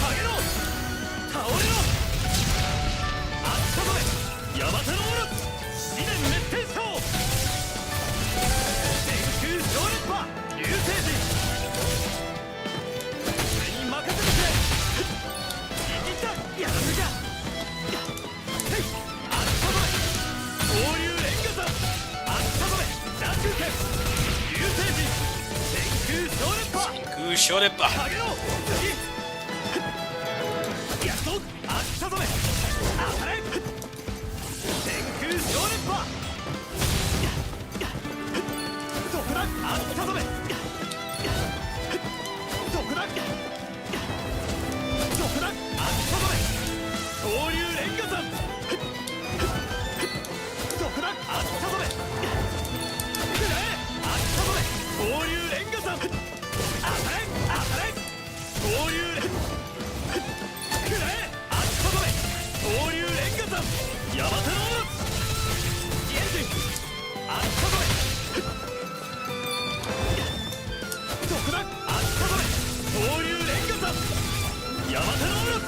下げろ。倒れろ。あったまれ。ヤマタノオロ。試練滅天章。天空小烈波。流星人。俺に任せてくれ。いったやらせじゃ。はいあったまれ。放流レンガ山。あったまれ。ランクーケ。流星人。天空小烈波。Goo Shorepa. 下げろ。次やっとあったまれ。当たれ。天空小烈波。どこだあったまれ。どこだどこだあったまれ。放流レンガ山。どこだあったまれ。くらえあったまれ。放流レンガ山。当たれ当たれ。放流レンくらえあったまれ。放流レンガ山。ヤマタノオロチエンジンあったまれ。どこだあったまれ。放流レンガ山。ヤマタノオロチ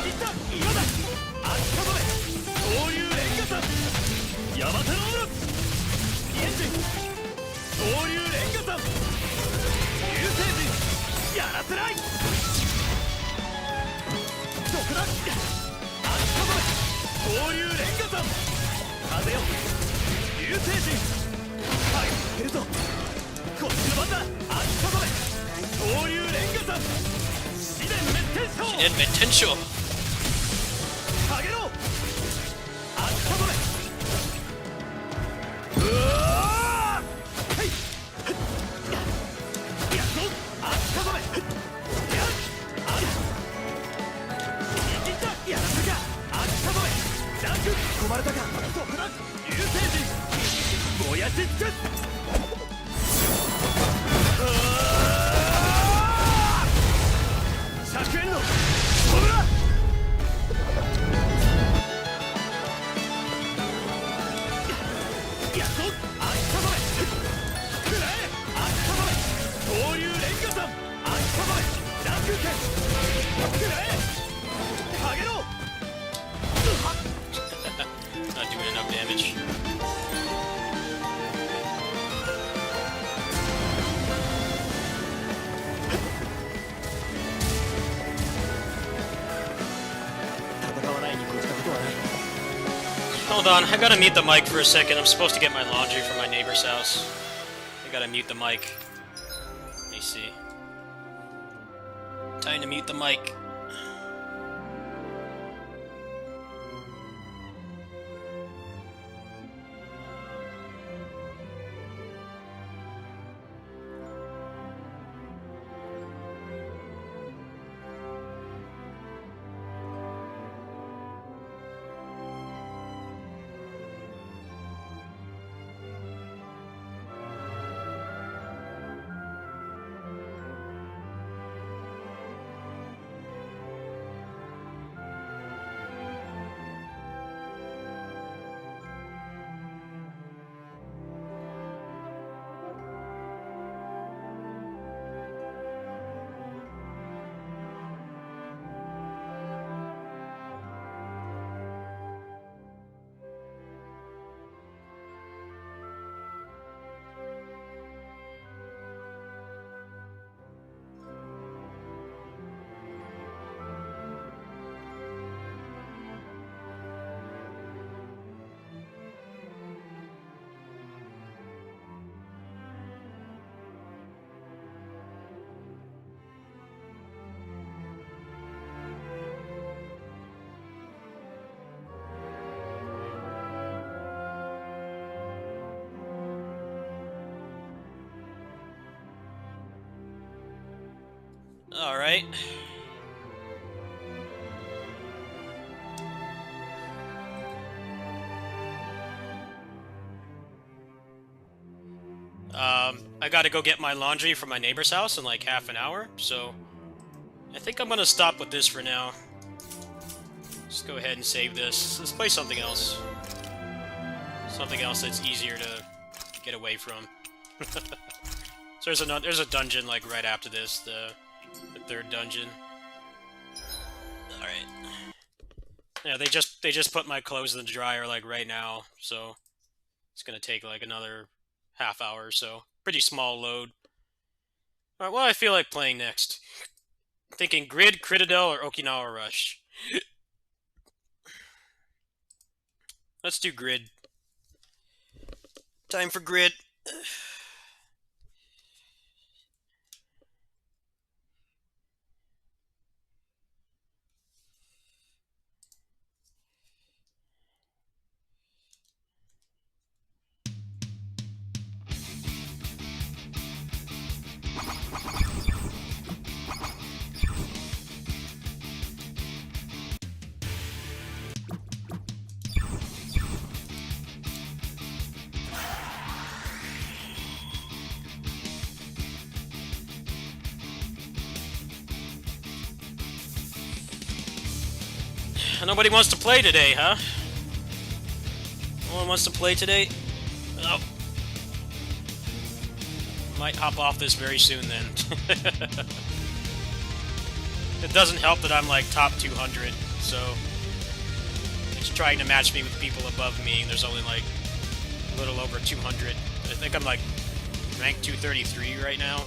いった今だあったまれ。放流レンガ山。ヤマタノオロチエンジン放流レンガ山。流星人やらせない。どこだあったまれ。放流レンガ山。風よ流星人はい減るぞ。こっちの番だあったまれ。放流レンガ山。試練滅天章。 And potential. 下げろあったまれ。うわーはいやっとあったまれ。やっあいったやらせじゃあったまれ。ランク込まれたか。どこだ流星人燃やし尽くす。100円のコブラ。やっとあったまれ。くらえあったまれ。放流レンガ山。あったまれ。ランクーケ。くらえ下げろ。 Not doing enough damage. Hold on, I gotta mute the mic for a second. I'm supposed to get my laundry from my neighbor's house. I gotta mute the mic. Let me see. Time to mute the mic. Alright. I gotta go get my laundry from my neighbor's house in like half an hour, so I think I'm gonna stop with this for now. Just go ahead and save this. Let's play something else. Something else that's easier to get away from. So there's a dungeon like right after this, the third dungeon. All right. Yeah, they just put my clothes in the dryer like right now, so it's gonna take like another half hour or so. Pretty small load. All right, what do I feel like playing next? Thinking Grid, Citadel, or Okinawa Rush. Let's do Grid. Time for Grid. Nobody wants to play today, huh? No one wants to play today? Oh. Might hop off this very soon then. It doesn't help that I'm like top 200, so it's trying to match me with people above me. There's only like a little over 200. I think I'm like ranked 233 right now.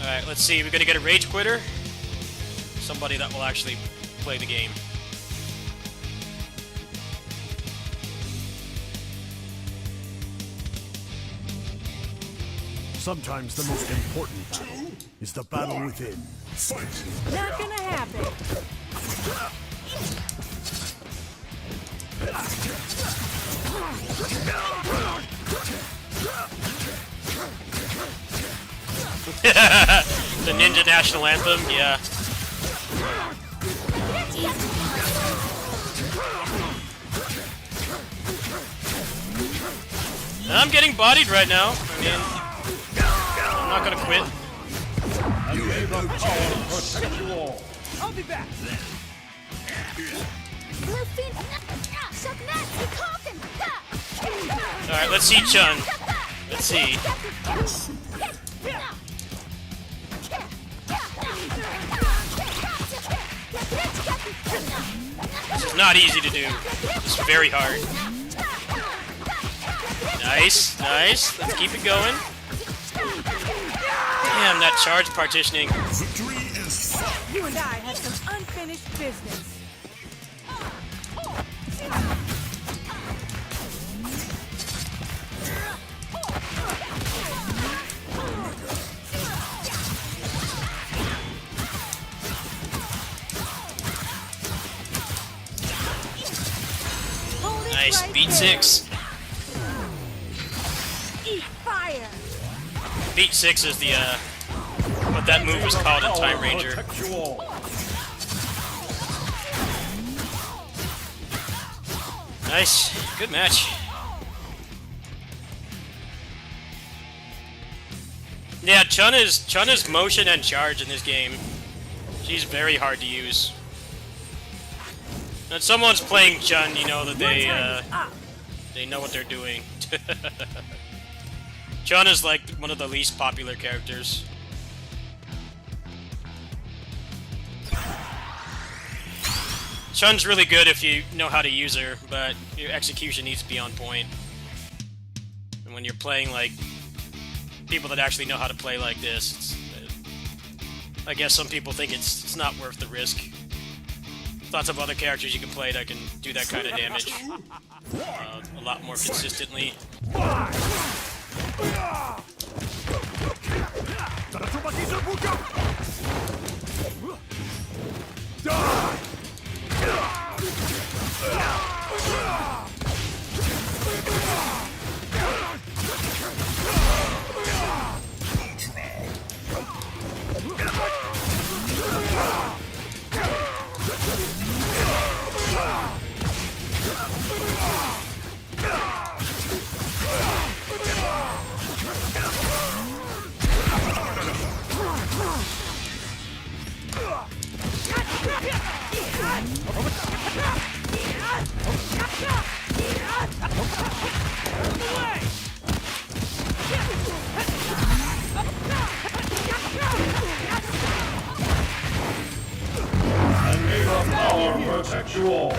Alright, let's see. We're gonna get a Rage Quitter. Somebody that will actually play the game. Sometimes the most important battle is the battle within. Not gonna happen. The Ninja National Anthem, yeah. I'm getting bodied right now. I mean, I'm not gonna quit. I'll be back. Alright, let's see Chun. Let's see. This is not easy to do. It's very hard. Nice, nice. Let's keep it going. Damn, that charge partitioning. You and I have some unfinished business. Nice, beat 6. Eat fire. Beat 6 is the, what that move was called in Time Ranger. Nice, good match. Yeah, Chun is motion and charge in this game. She's very hard to use. When someone's playing Chun, you know that they know what they're doing. Chun is like one of the least popular characters. Chun's really good if you know how to use her, but your execution needs to be on point. And when you're playing like people that actually know how to play like this, I guess some people think it's not worth the risk. Lots of other characters you can play that can do that kind of damage a lot more consistently. Protect you all.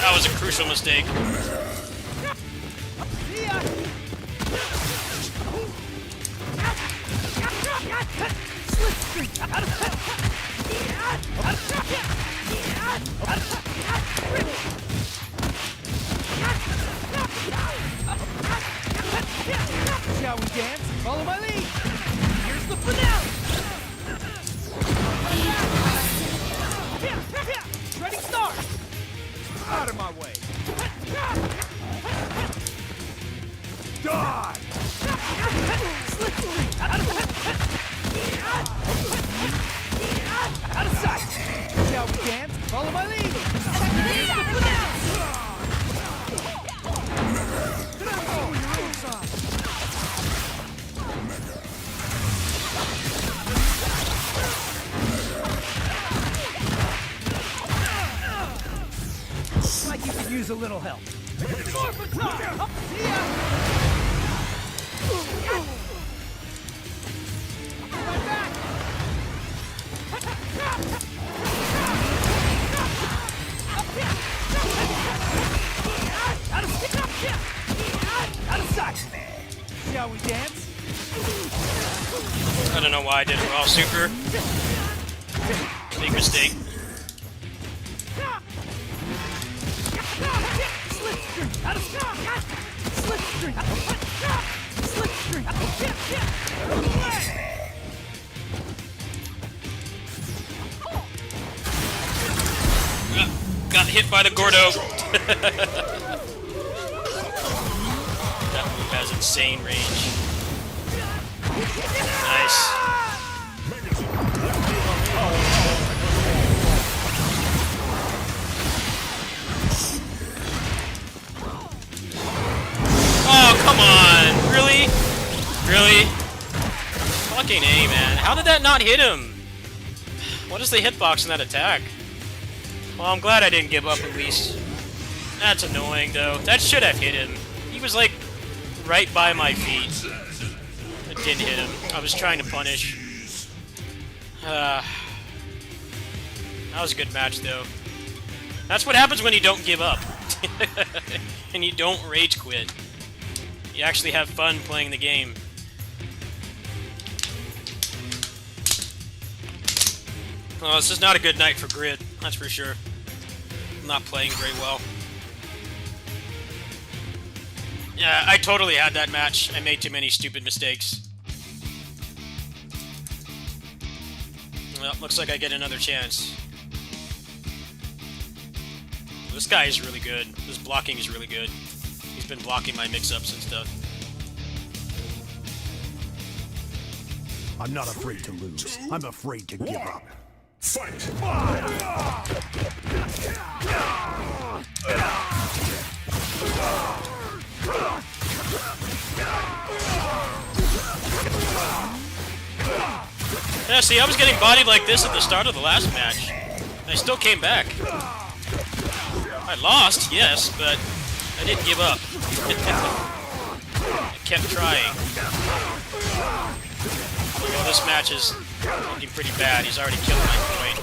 That was a crucial mistake. Shall we dance? Follow my lead. Here's the finale. Ready, start. Out of my way. Die. Out of sight. Shall we dance? Follow my lead. Here's the finale. Like you could use a little help. See ya. My back. Out of sight. Shall we dance? I don't know why I did it well. Super. Big mistake. Got hit by the Gordo. That move has insane range. Nice. Oh, come on. Really? Really? Fucking A, man. How did that not hit him? What is the hitbox in that attack? Well, I'm glad I didn't give up at least. That's annoying, though. That should have hit him. He was, like, right by my feet. It didn't hit him. I was trying to punish. That was a good match, though. That's what happens when you don't give up. And you don't rage quit. You actually have fun playing the game. Well, this is not a good night for Grid, that's for sure. I'm not playing very well. Yeah, I totally had that match. I made too many stupid mistakes. Well, looks like I get another chance. This guy is really good. This blocking is really good. He's been blocking my mix-ups and stuff. I'm not afraid to lose. I'm afraid to give up. Fight! Yeah, see, I was getting bodied like this at the start of the last match. I still came back. I lost, yes, but I didn't give up. I kept trying. Well, this match is looking pretty bad. He's already killed my point.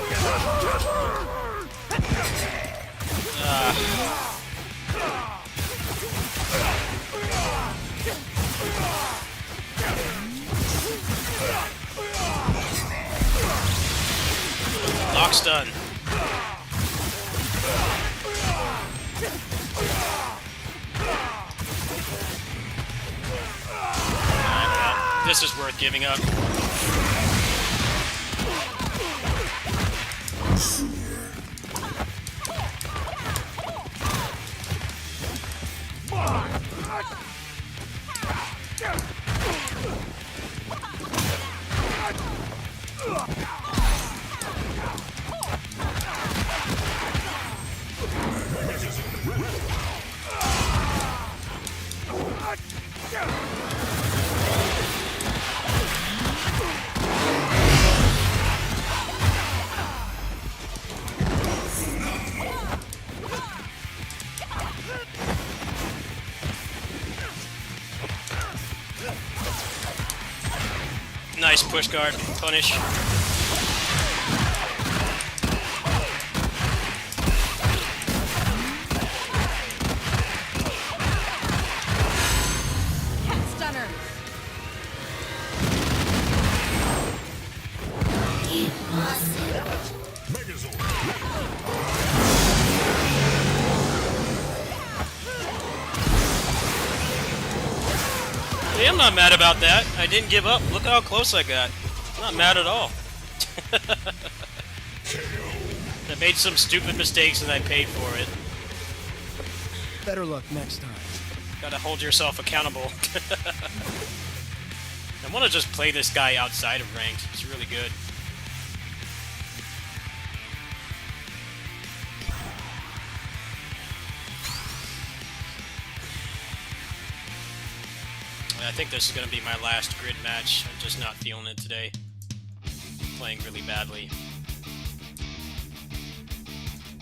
Lock stun. This is worth giving up. Nice push guard punish. Stunner. Hey, I'm not mad about that. I didn't give up. Look how close I got. I'm not mad at all. I made some stupid mistakes and I paid for it. Better luck next time. Gotta hold yourself accountable. I want to just play this guy outside of ranked. It's really good. I think this is going to be my last grid match. I'm just not feeling it today. Playing really badly.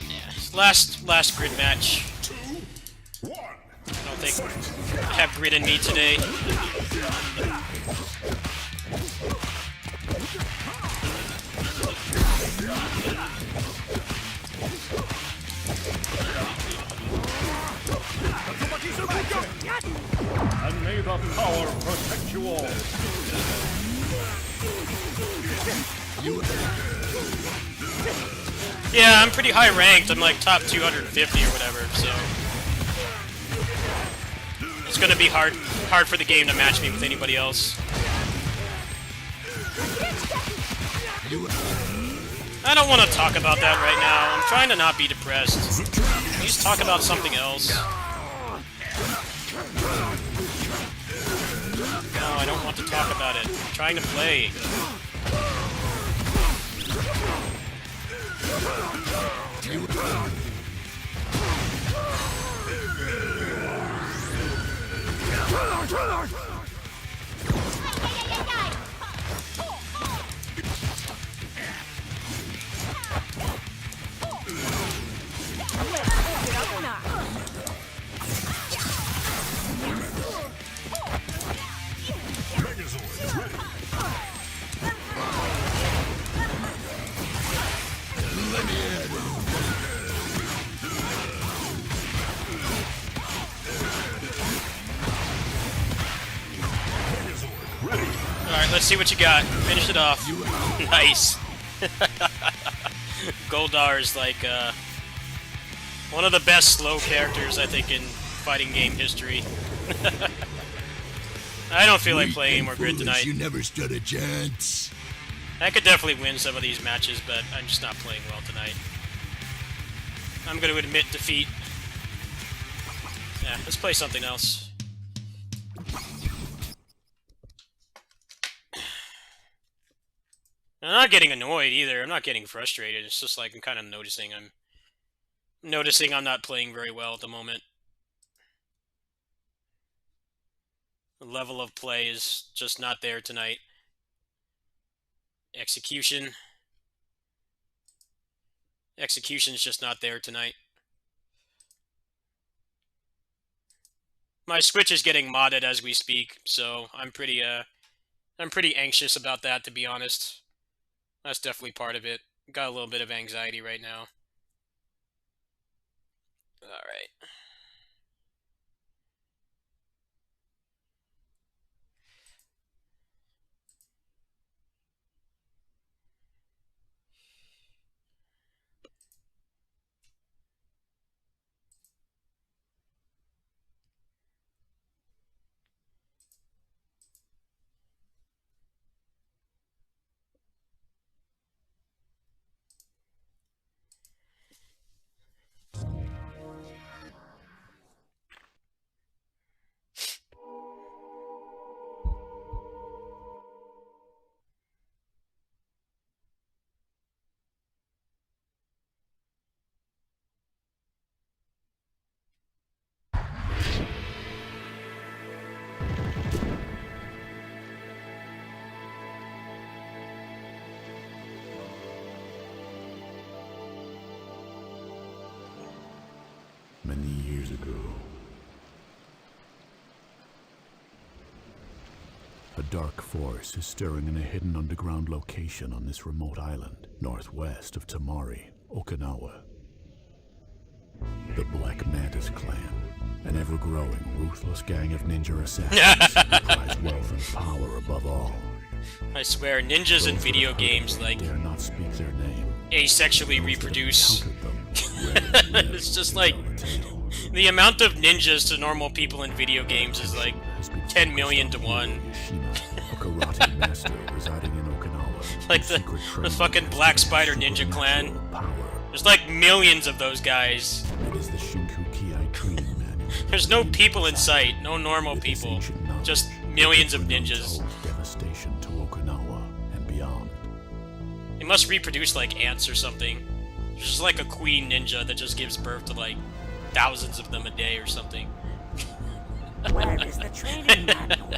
Yeah, last grid match. 2, 1. I don't think I have grid in me today. And may the power protect you all. Yeah, I'm pretty high ranked. I'm like top 250 or whatever, so it's gonna be hard for the game to match me with anybody else. I don't want to talk about that right now. I'm trying to not be depressed. Please talk about something else. No, I don't want to talk about it. I'm trying to play. Alright, let's see what you got. Finish it off. Nice. Goldar is like one of the best slow characters, I think, in fighting game history. I don't feel like playing any more grid tonight. You never stood a chance. I could definitely win some of these matches, but I'm just not playing well tonight. I'm going to admit defeat. Yeah, let's play something else. I'm not getting annoyed either. I'm not getting frustrated. It's just like I'm kind of noticing I'm not playing very well at the moment. The level of play is just not there tonight. Execution's just not there tonight. My Switch is getting modded as we speak, so I'm pretty anxious about that, to be honest. That's definitely part of it. Got a little bit of anxiety right now. Alright. Many years ago, A dark force is stirring in a hidden underground location on this remote island, northwest of Tamari, Okinawa. The Black Mantis Clan, an ever-growing, ruthless gang of ninja assassins who prize wealth and power above all. I swear, ninjas in video games, like, dare not speak their name. asexually reproduce. Encountered them rarely live It's just to like, tell a tale. the amount of ninjas to normal people in video games is like Has been 10 million to focused on 1. Yoshima, a karate master residing in Okinawa. Like whose the secret training fucking has Black given Spider Ninja supernatural Clan. Power. There's like millions of those guys. It is the Shinku Kiai training manual. There's no people in sight, no normal With this people, ancient knowledge, just millions of it can ninjas. untold devastation to Okinawa and beyond. They must reproduce like ants or something. There's just like a queen ninja that just gives birth to like thousands of them a day or something. Where is the training manual?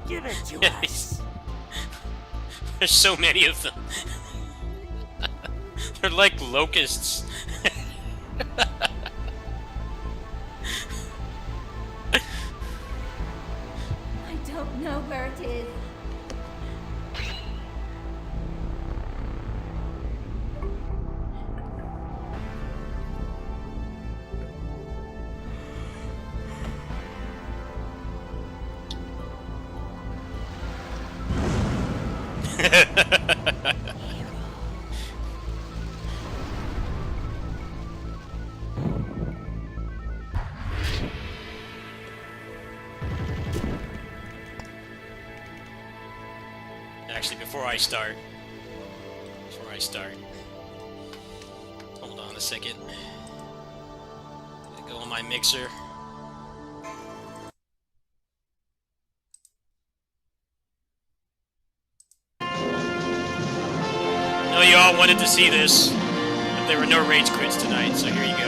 Give it to us. There's so many of them. They're like locusts. I don't know where it is. Actually, before I start, hold on a second. Go on my mixer. I know you all wanted to see this, but there were no rage quits tonight, so here you go.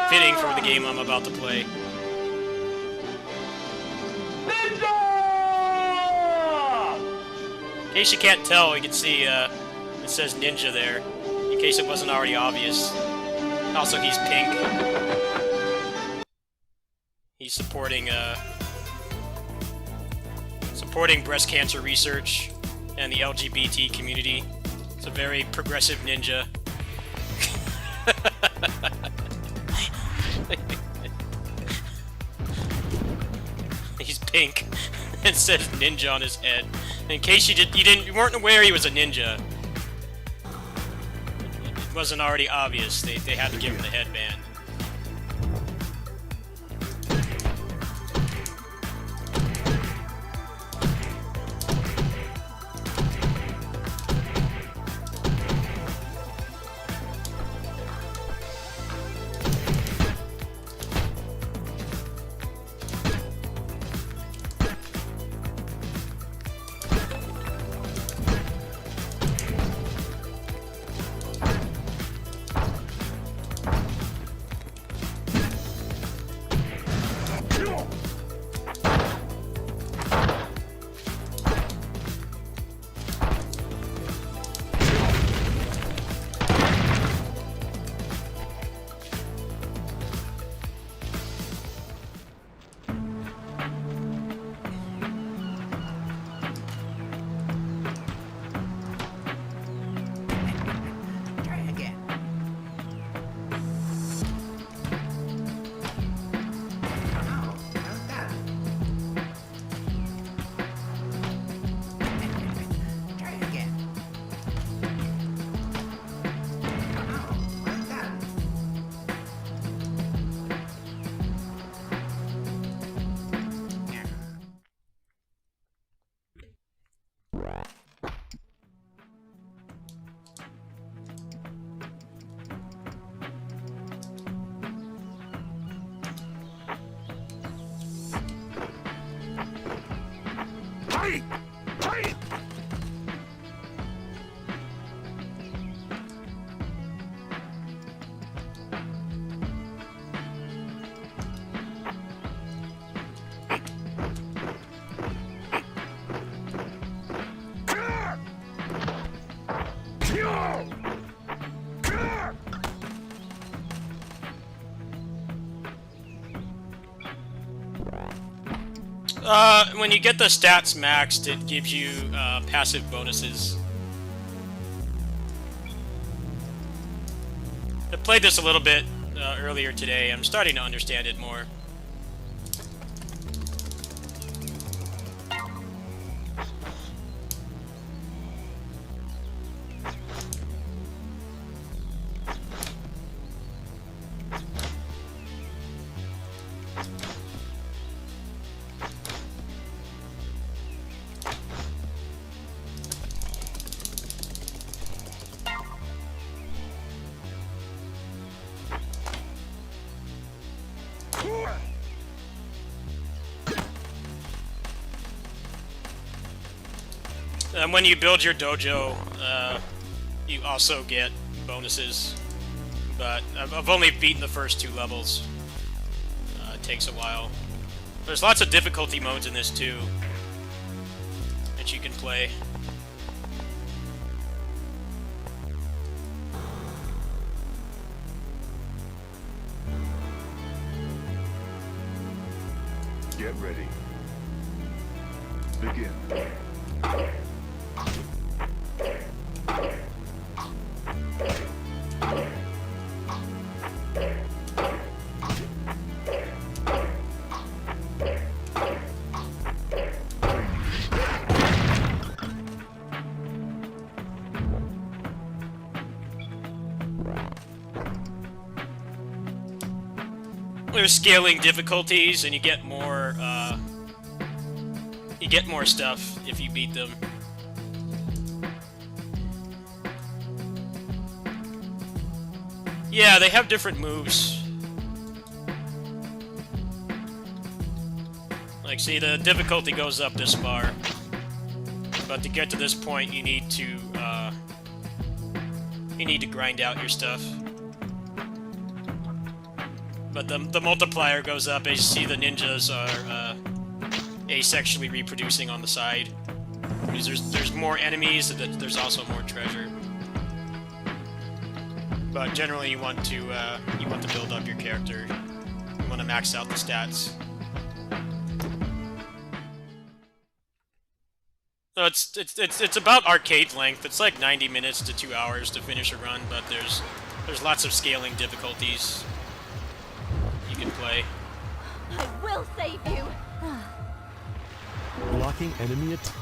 Fitting for the game I'm about to play. In case you can't tell, you can see it says ninja there. In case it wasn't already obvious. Also, he's pink. He's supporting breast cancer research and the LGBT community. It's a very progressive ninja. He's pink and says ninja on his head. In case you weren't aware he was a ninja. It wasn't already obvious. They had to give him the headband. When you get the stats maxed, it gives you passive bonuses. I played this a little bit earlier today. I'm starting to understand it more. And when you build your dojo, you also get bonuses. But I've only beaten the first 2 levels. It takes a while. There's lots of difficulty modes in this too that you can play. Get ready. Begin. There's scaling difficulties, and you get more stuff if you beat them. Yeah, they have different moves. Like, see, the difficulty goes up this far, but to get to this point, you need to grind out your stuff. But the multiplier goes up as you see the ninjas are asexually reproducing on the side. Because there's more enemies, there's also more treasure. But generally, you want to build up your character. You want to max out the stats. So it's about arcade length. It's like 90 minutes to 2 hours to finish a run, but there's lots of scaling difficulties you can play. I will save you. Blocking enemy attack.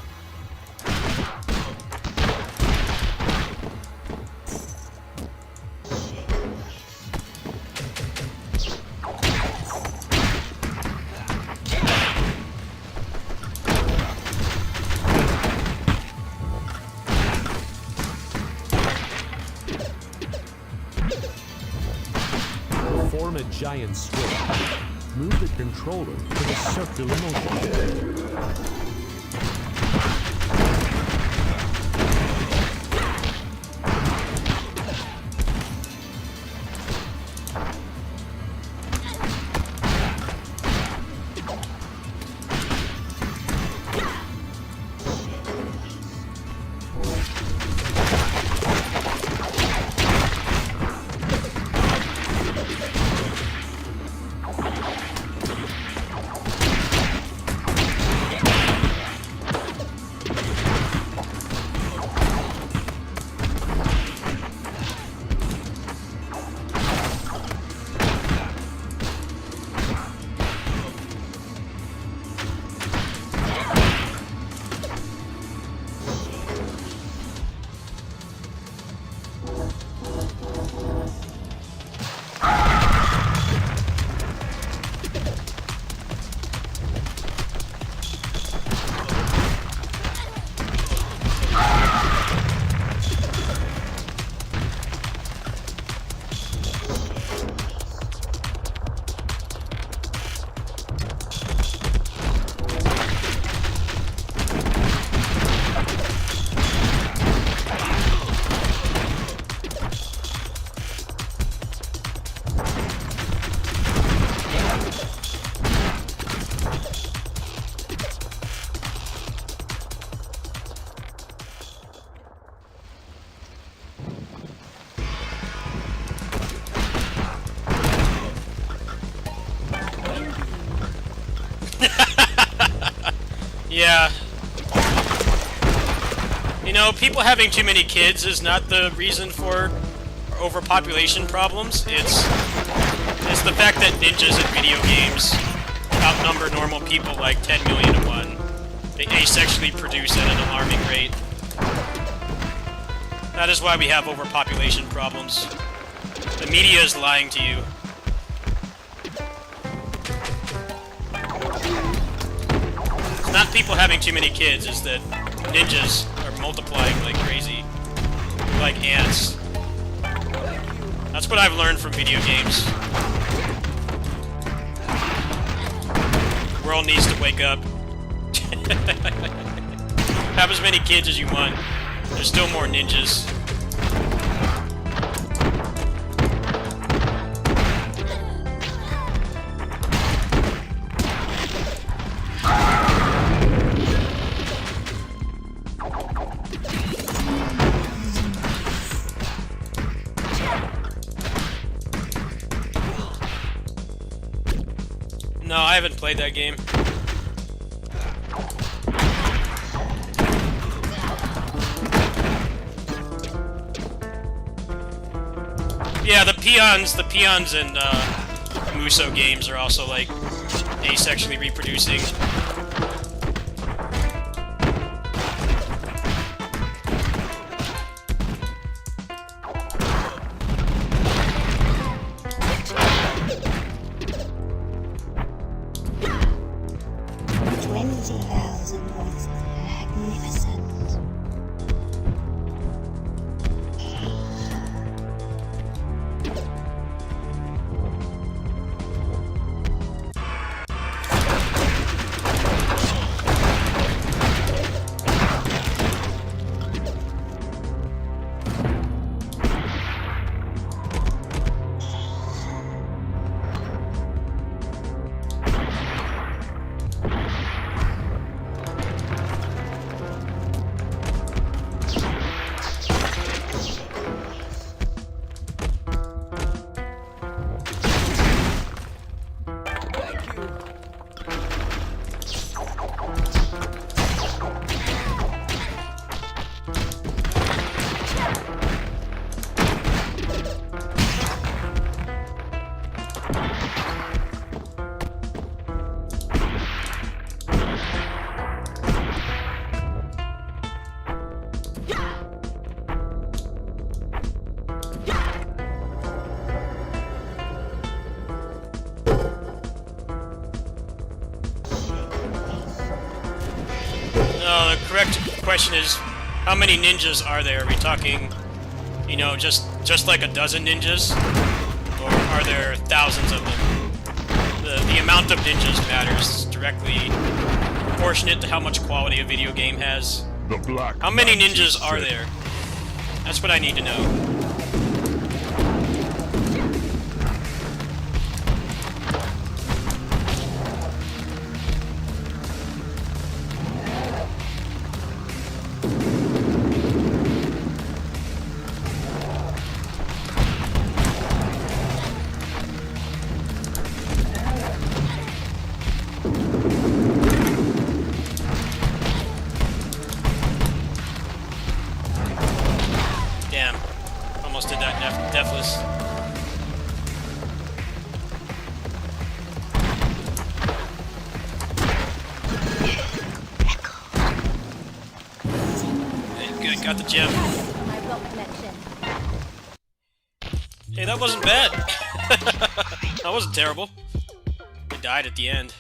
Form a giant swirl. Move the controller to the circular motion. Yeah. You know, people having too many kids is not the reason for overpopulation problems. It's the fact that ninjas in video games outnumber normal people like 10 million to 1. They asexually produce at an alarming rate. That is why we have overpopulation problems. The media is lying to you. It's not people having too many kids, it's that ninjas are multiplying like crazy. Like ants. That's what I've learned from video games. The world needs to wake up. Have as many kids as you want. There's still more ninjas. No, I haven't played that game. Yeah, the peons in Muso games are also like asexually reproducing. No, the correct question is, how many ninjas are there? Are we talking, you know, just like a dozen ninjas? Or are there thousands of them? The amount of ninjas matters directly proportionate to how much quality a video game has. The Black How many Mantis ninjas are said- there? That's what I need to know. Damn. Almost did that deathless. Hey, good, got the gem. I've got connection. Hey, that wasn't bad. That wasn't terrible. He died at the end.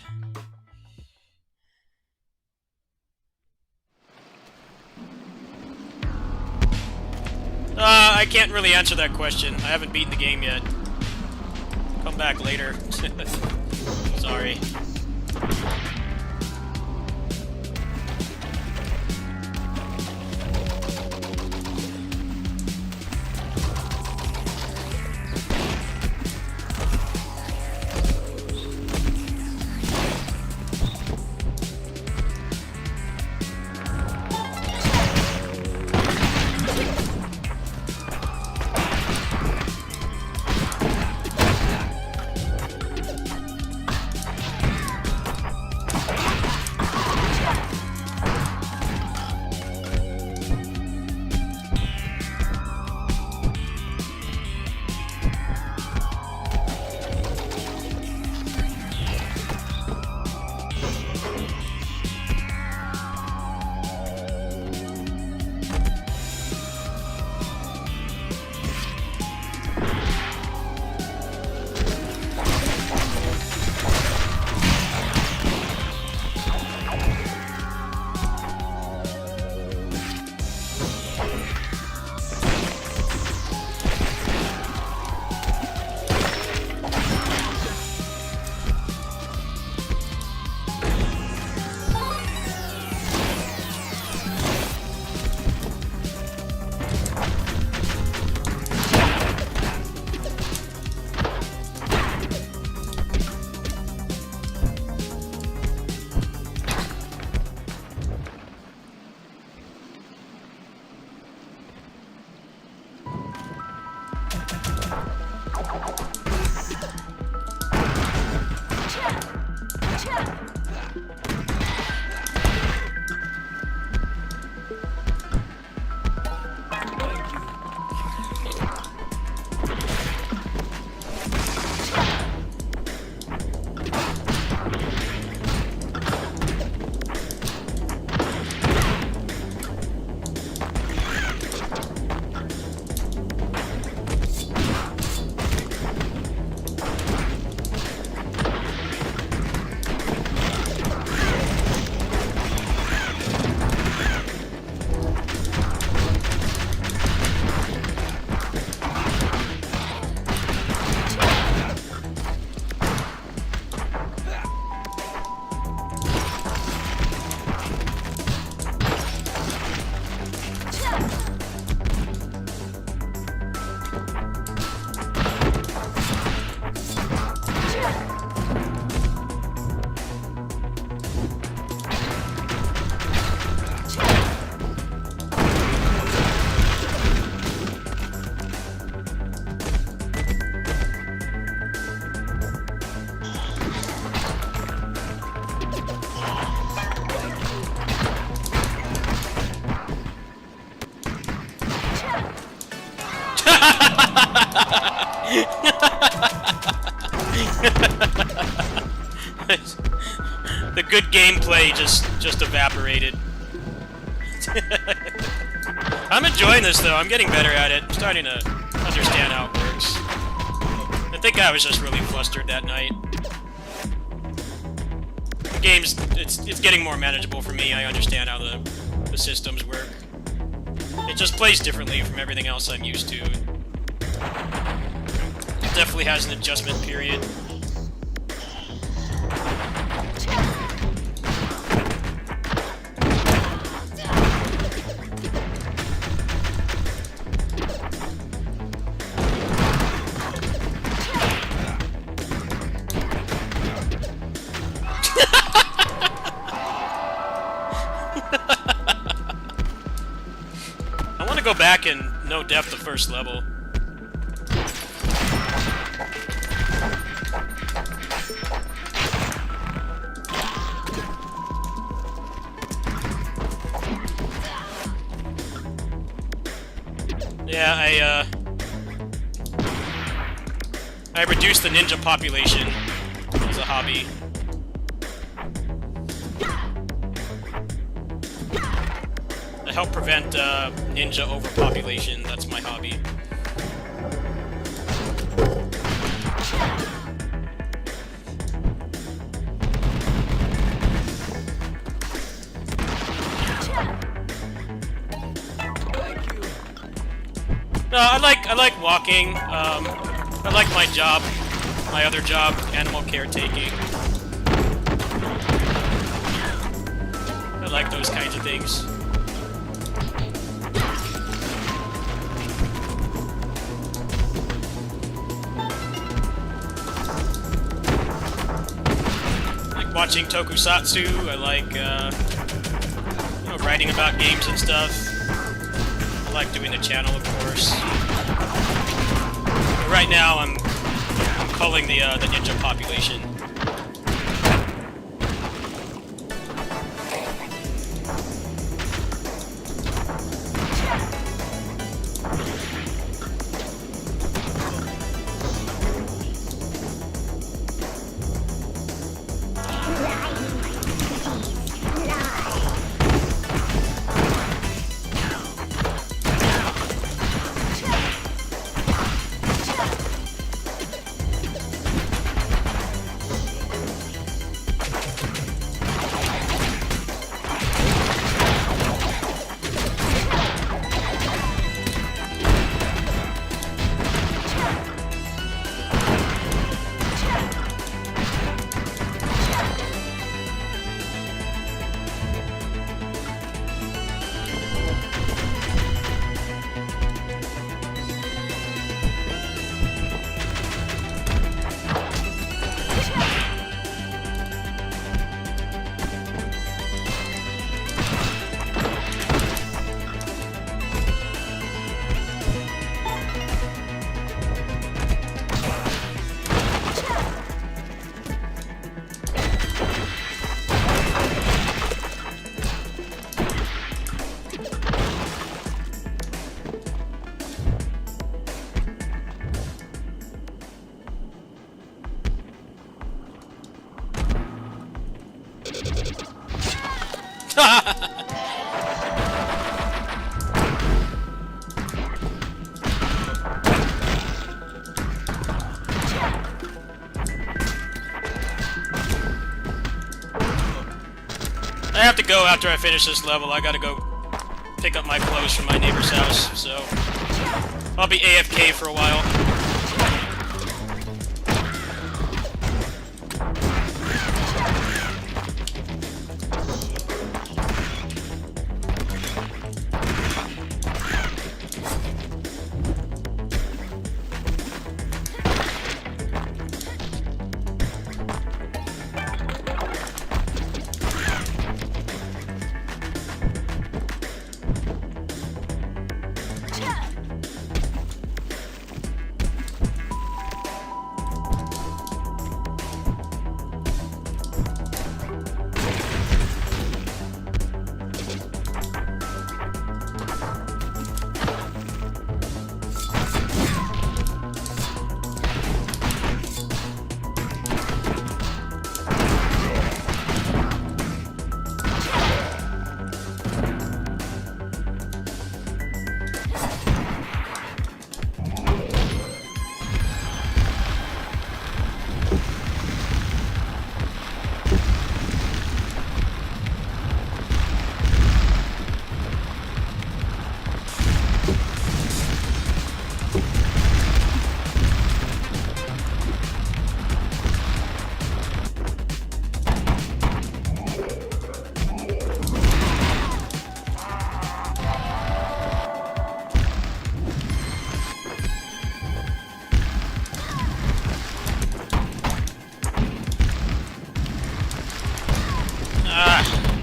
I can't really answer that question. I haven't beaten the game yet. Come back later. Sorry. The good gameplay just evaporated. I'm enjoying this though. I'm getting better at it. I'm starting to understand how it works. I think I was just really flustered that night. The game's it's getting more manageable for me. I understand how the systems work. It just plays differently from everything else I'm used to. It definitely has an adjustment period. I want to go back and no depth the first level. Yeah, I reduced the ninja population as a hobby. To help prevent ninja overpopulation, that's my hobby. No, I like walking. I like my job, my other job, animal caretaking. I like those kinds of things. I like watching tokusatsu. I like you know, writing about games and stuff. I like doing the channel, of course. But right now, I'm culling the ninja population. I have to go after I finish this level. I gotta go pick up my clothes from my neighbor's house, so I'll be AFK for a while.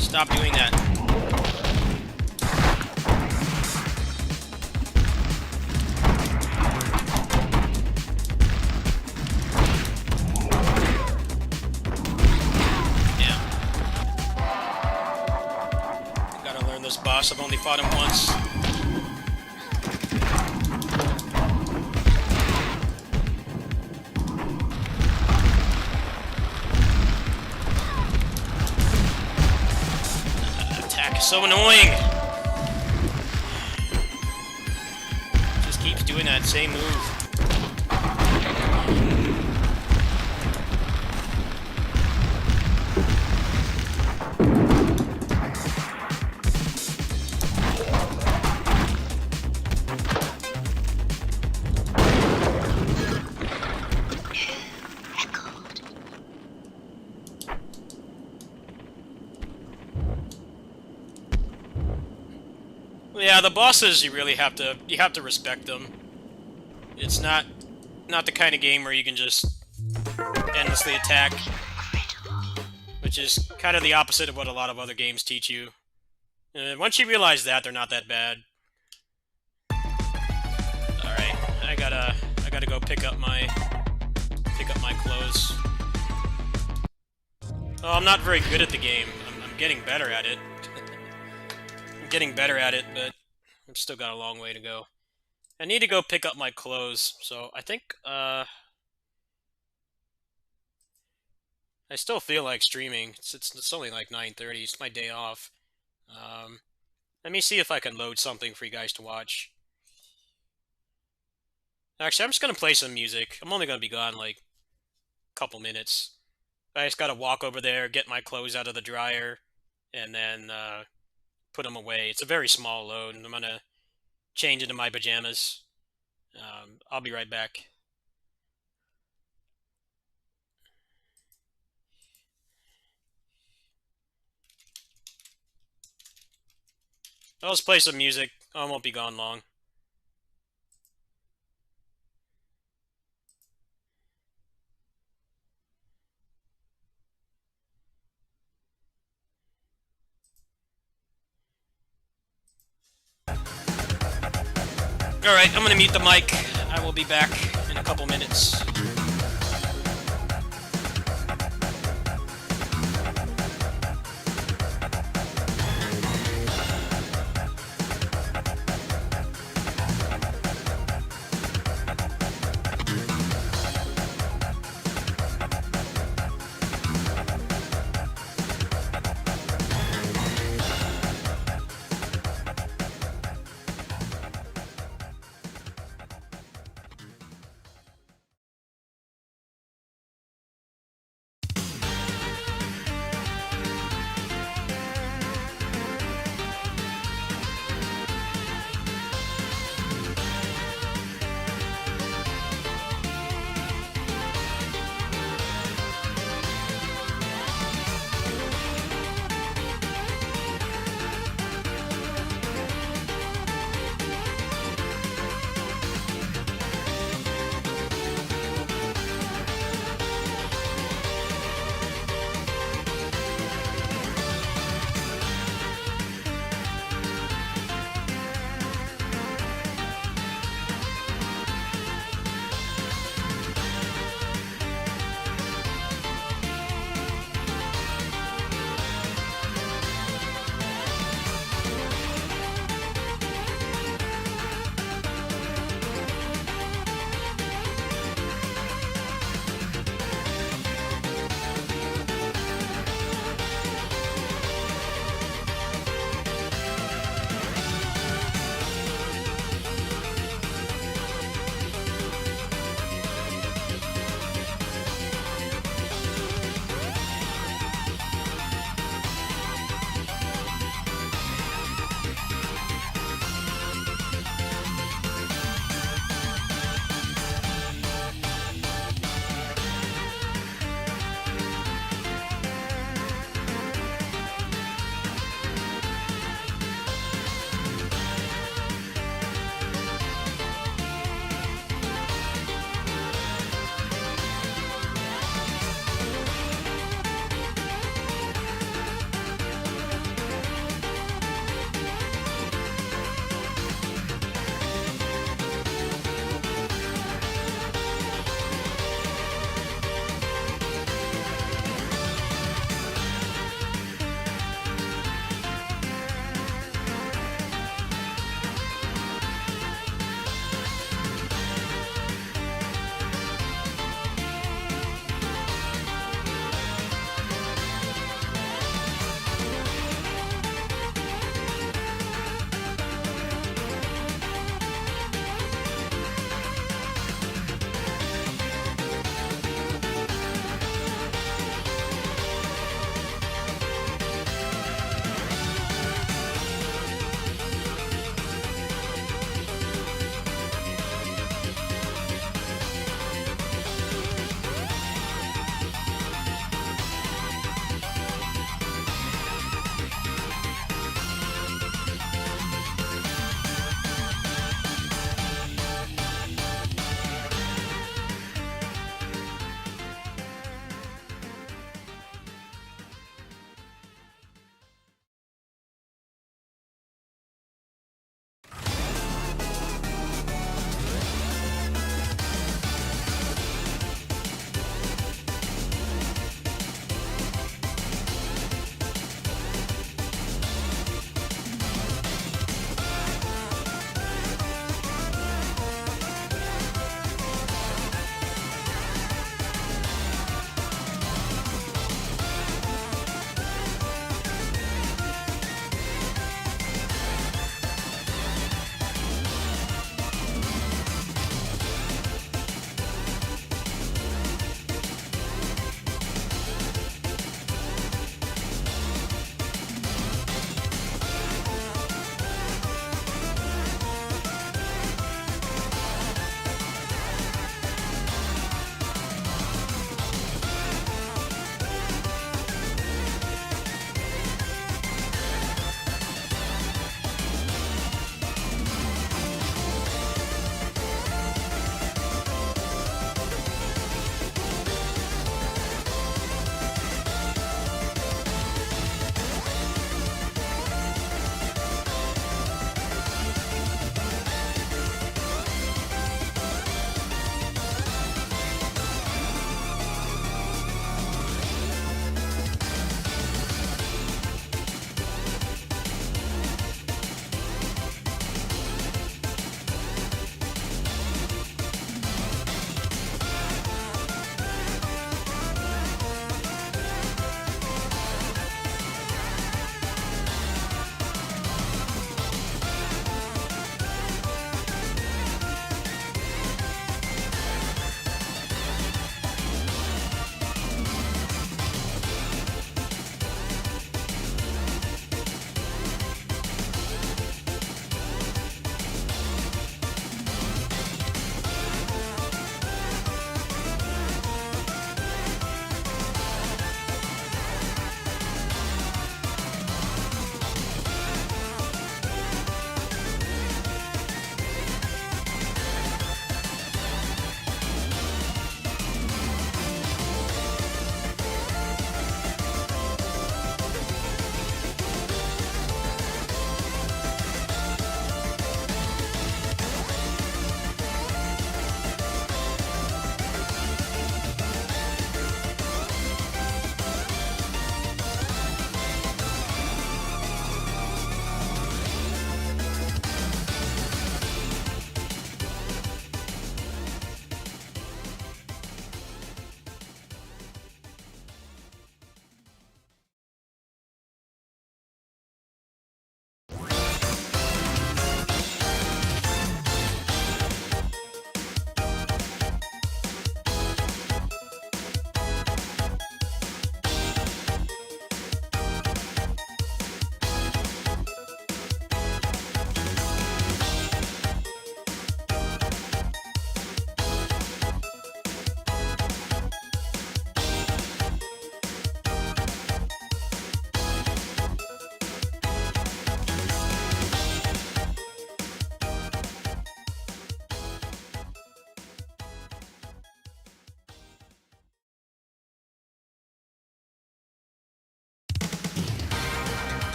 Stop doing that. Yeah. I gotta learn this boss. I've only fought him once. So annoying! Just keeps doing that same move. Yeah, the bosses you really have to respect them. It's not the kind of game where you can just endlessly attack, which is kind of the opposite of what a lot of other games teach you. Once you realize that, they're not that bad. All right, I gotta go pick up my clothes. Oh, I'm not very good at the game. I'm getting better at it. I'm getting better at it, but I've still got a long way to go. I need to go pick up my clothes, so I think, I still feel like streaming. It's only like 9:30, it's my day off. Let me see if I can load something for you guys to watch. Actually, I'm just gonna play some music. I'm only gonna be gone like a couple minutes. I just gotta walk over there, get my clothes out of the dryer, and then, put them away. It's a very small load, and I'm gonna change into my pajamas. I'll be right back. I'll just play some music. I won't be gone long. Alright, I'm gonna mute the mic. I will be back in a couple minutes.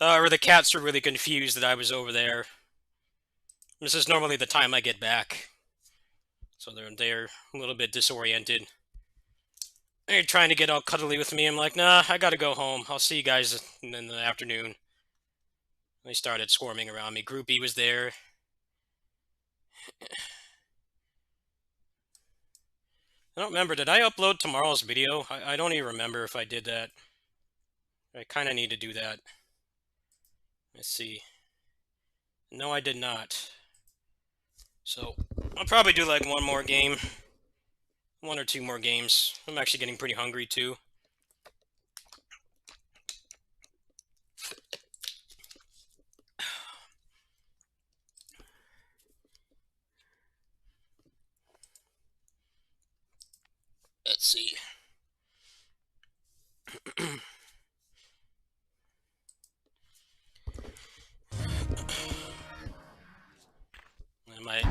Or the cats were really confused that I was over there. This is normally the time I get back. So they're a little bit disoriented. They're trying to get all cuddly with me. I'm like, nah, I gotta go home. I'll see you guys in the afternoon. They started swarming around me. Groupie was there. I don't remember. Did I upload tomorrow's video? I don't even remember if I did that. I kind of need to do that. Let's see. No, I did not. So, I'll probably do like one more game. 1 or 2 more games. I'm actually getting pretty hungry too. Let's see.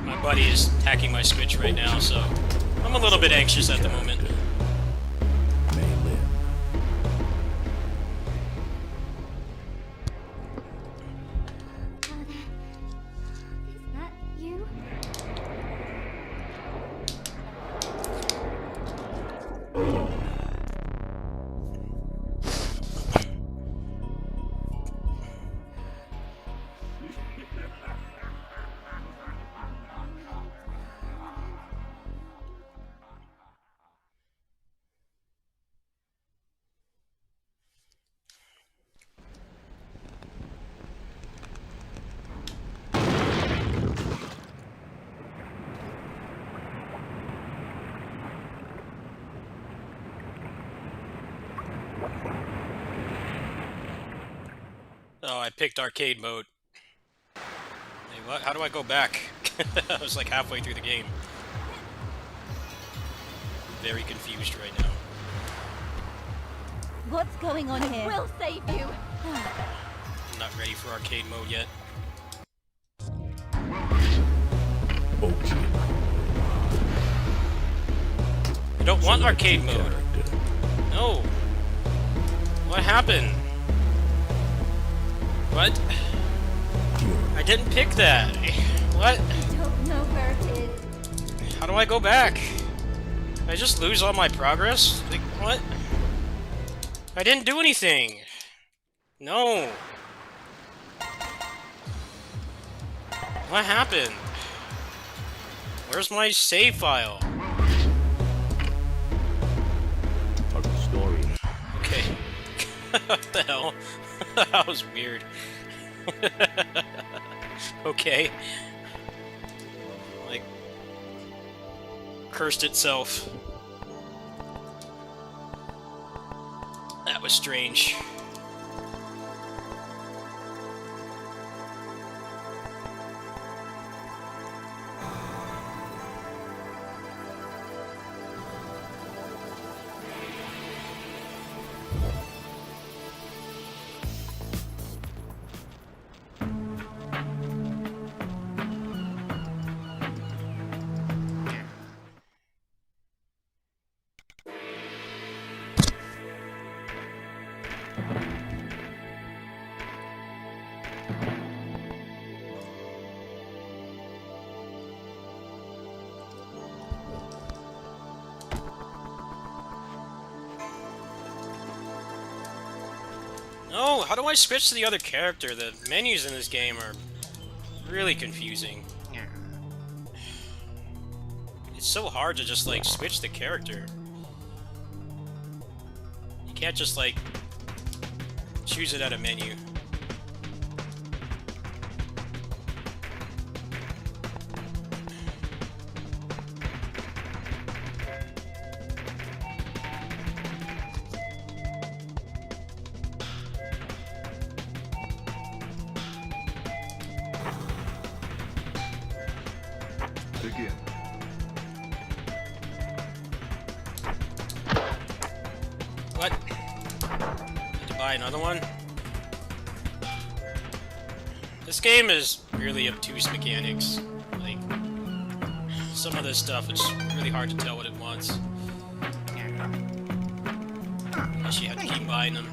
My buddy is hacking my Switch right now, so I'm a little bit anxious at the moment. May live. Is that you? Oh, I picked arcade mode. Hey, what? How do I go back? I was like halfway through the game. Very confused right now. What's going on here? We'll save you. I'm not ready for arcade mode yet. Okay. I don't want Select arcade your mode. character. No. What happened? What? I didn't pick that. What? I don't know where it is. How do I go back? Did I just lose all my progress? Like, what? I didn't do anything. No. What happened? Where's my save file? Part of the story. Okay. What the hell? That was weird. Okay. Like, cursed itself. That was strange. No, how do I switch to the other character? The menus in this game are really confusing. It's so hard to just, like, switch the character. You can't just, like, choose it at a menu. Begin. What? Need to buy another one? This game is really obtuse mechanics. Like, some of this stuff, it's really hard to tell what it wants. Unless you have to keep buying them.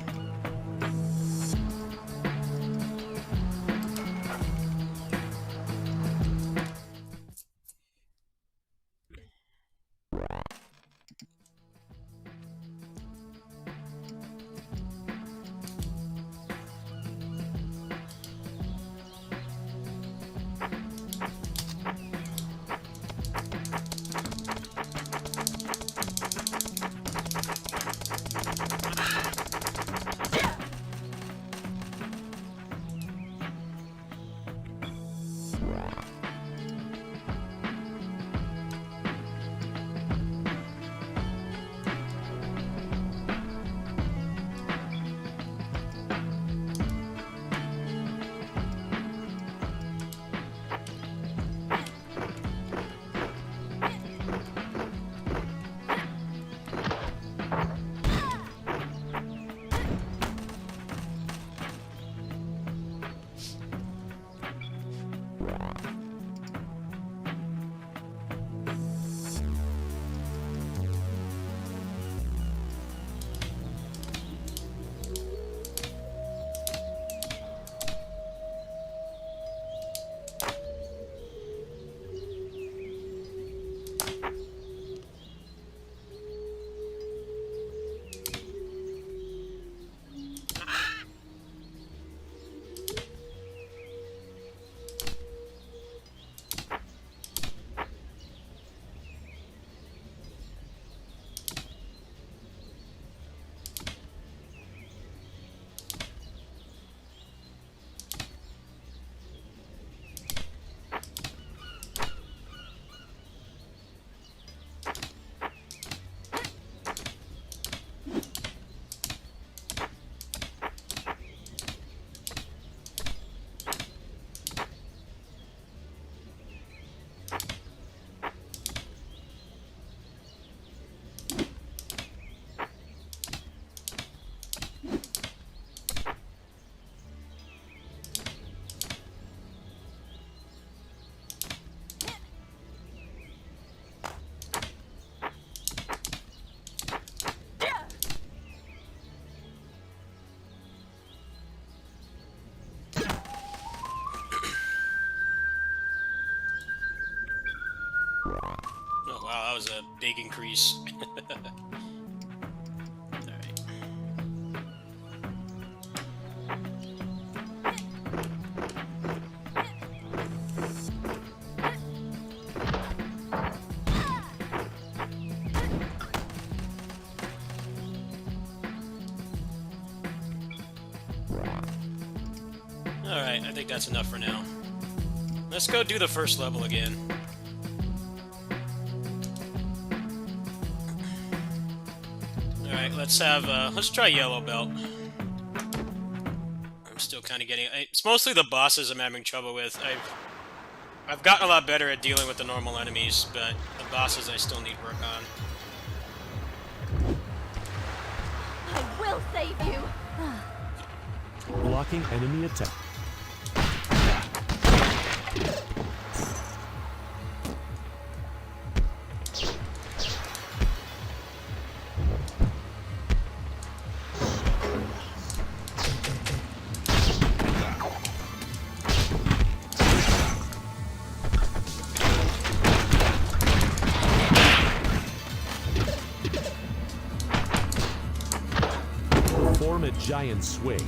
was a big increase. Alright. Alright, I think that's enough for now. Let's go do the first level again. Alright, let's try yellow belt. I'm still kind of getting... It's mostly the bosses I'm having trouble with. I've gotten a lot better at dealing with the normal enemies, but the bosses I still need work on. I will save you. Blocking enemy attack. Perform a giant swing.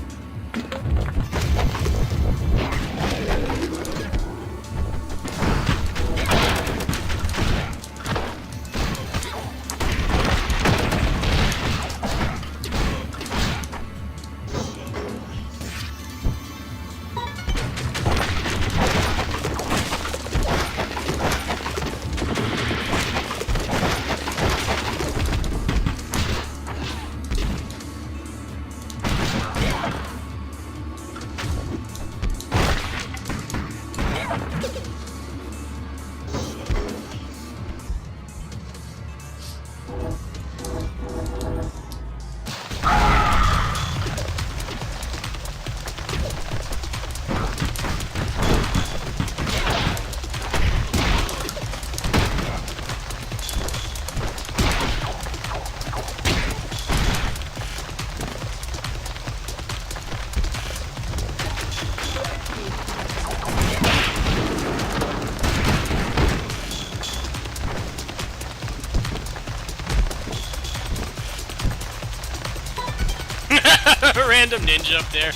Random ninja up there.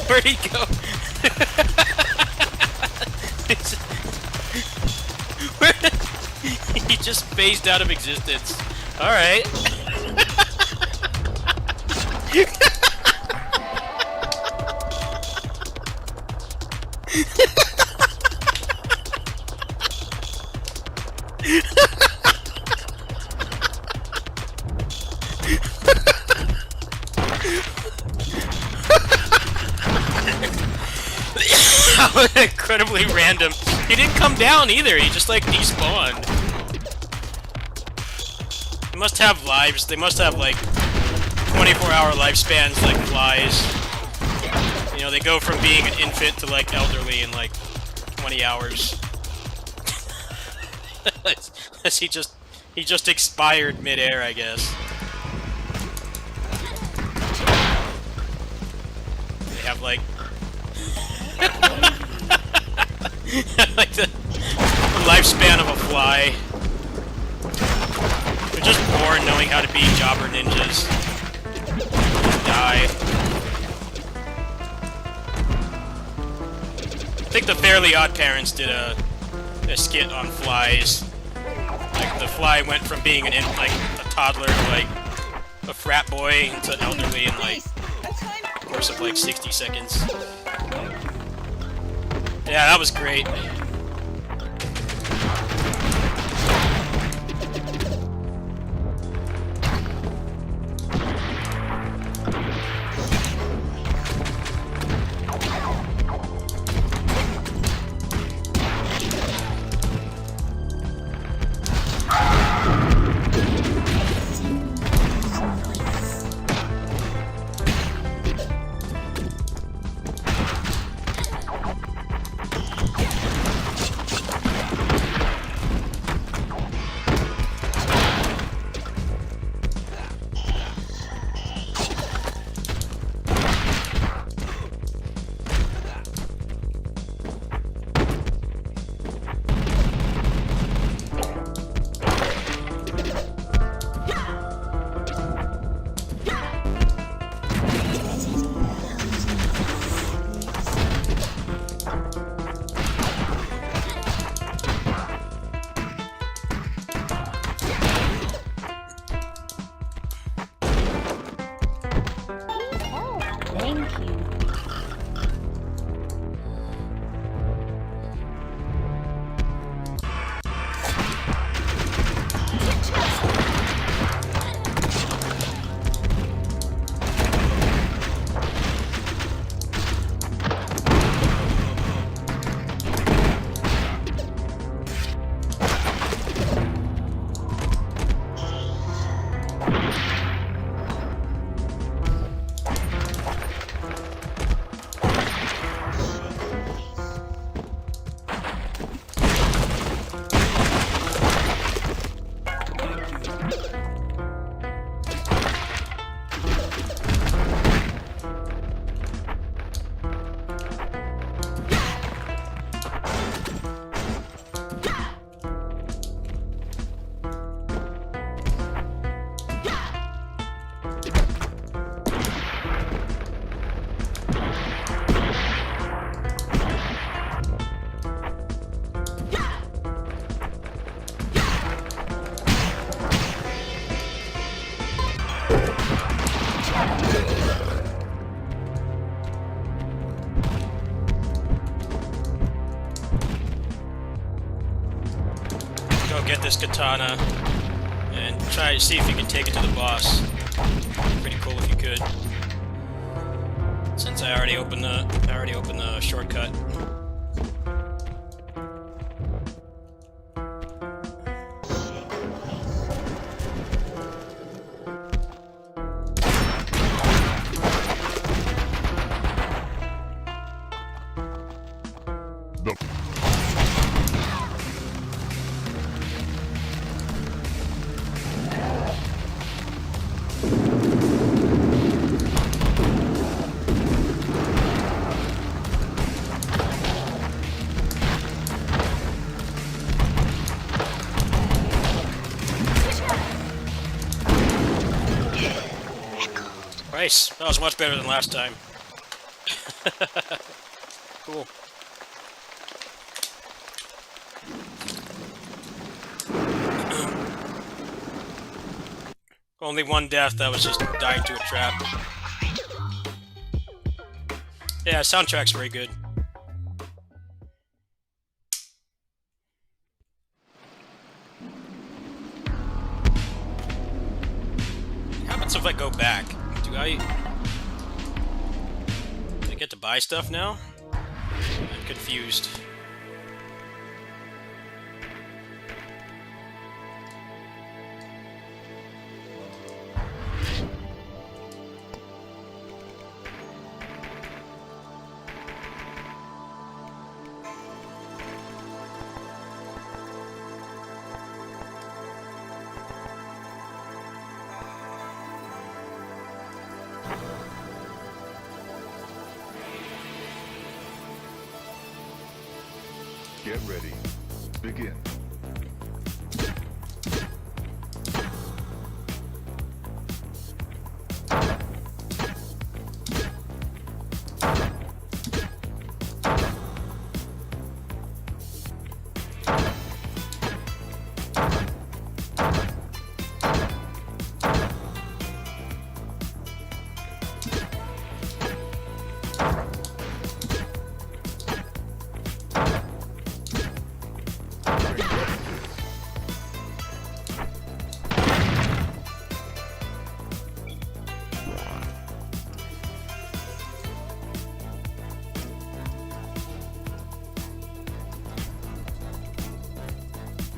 Where'd he go? He just phased out of existence. Alright. Incredibly random. He didn't come down either, he just like despawned. They must have lives, they must have like 24-hour lifespans like flies. You know, they go from being an infant to like elderly in like 20 hours. he just expired midair, I guess. They have like like the lifespan of a fly. They're just born knowing how to be jobber ninjas. Die. I think the Fairly Odd Parents did a skit on flies. Like the fly went from being a toddler to like a frat boy to elderly in like a course of like 60 seconds. Yeah, that was great. Thank you. Go get this katana and try to see if you can take it to the boss. Pretty cool if you could. Since I already opened the shortcut. Nice. That was much better than last time. Cool. Only one death, that was just dying to a trap. Yeah, soundtrack's very good. What happens if I go back? Do I get to buy stuff now? I'm confused. Get ready. Begin.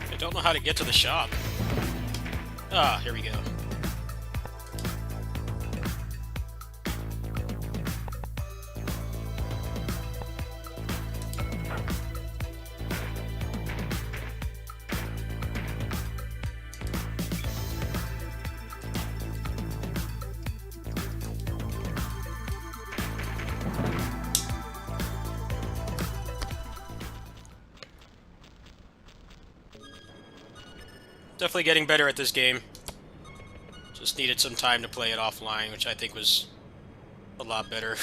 I don't know how to get to the shop. Ah, here we go. Definitely getting better at this game. Just needed some time to play it offline, which I think was a lot better.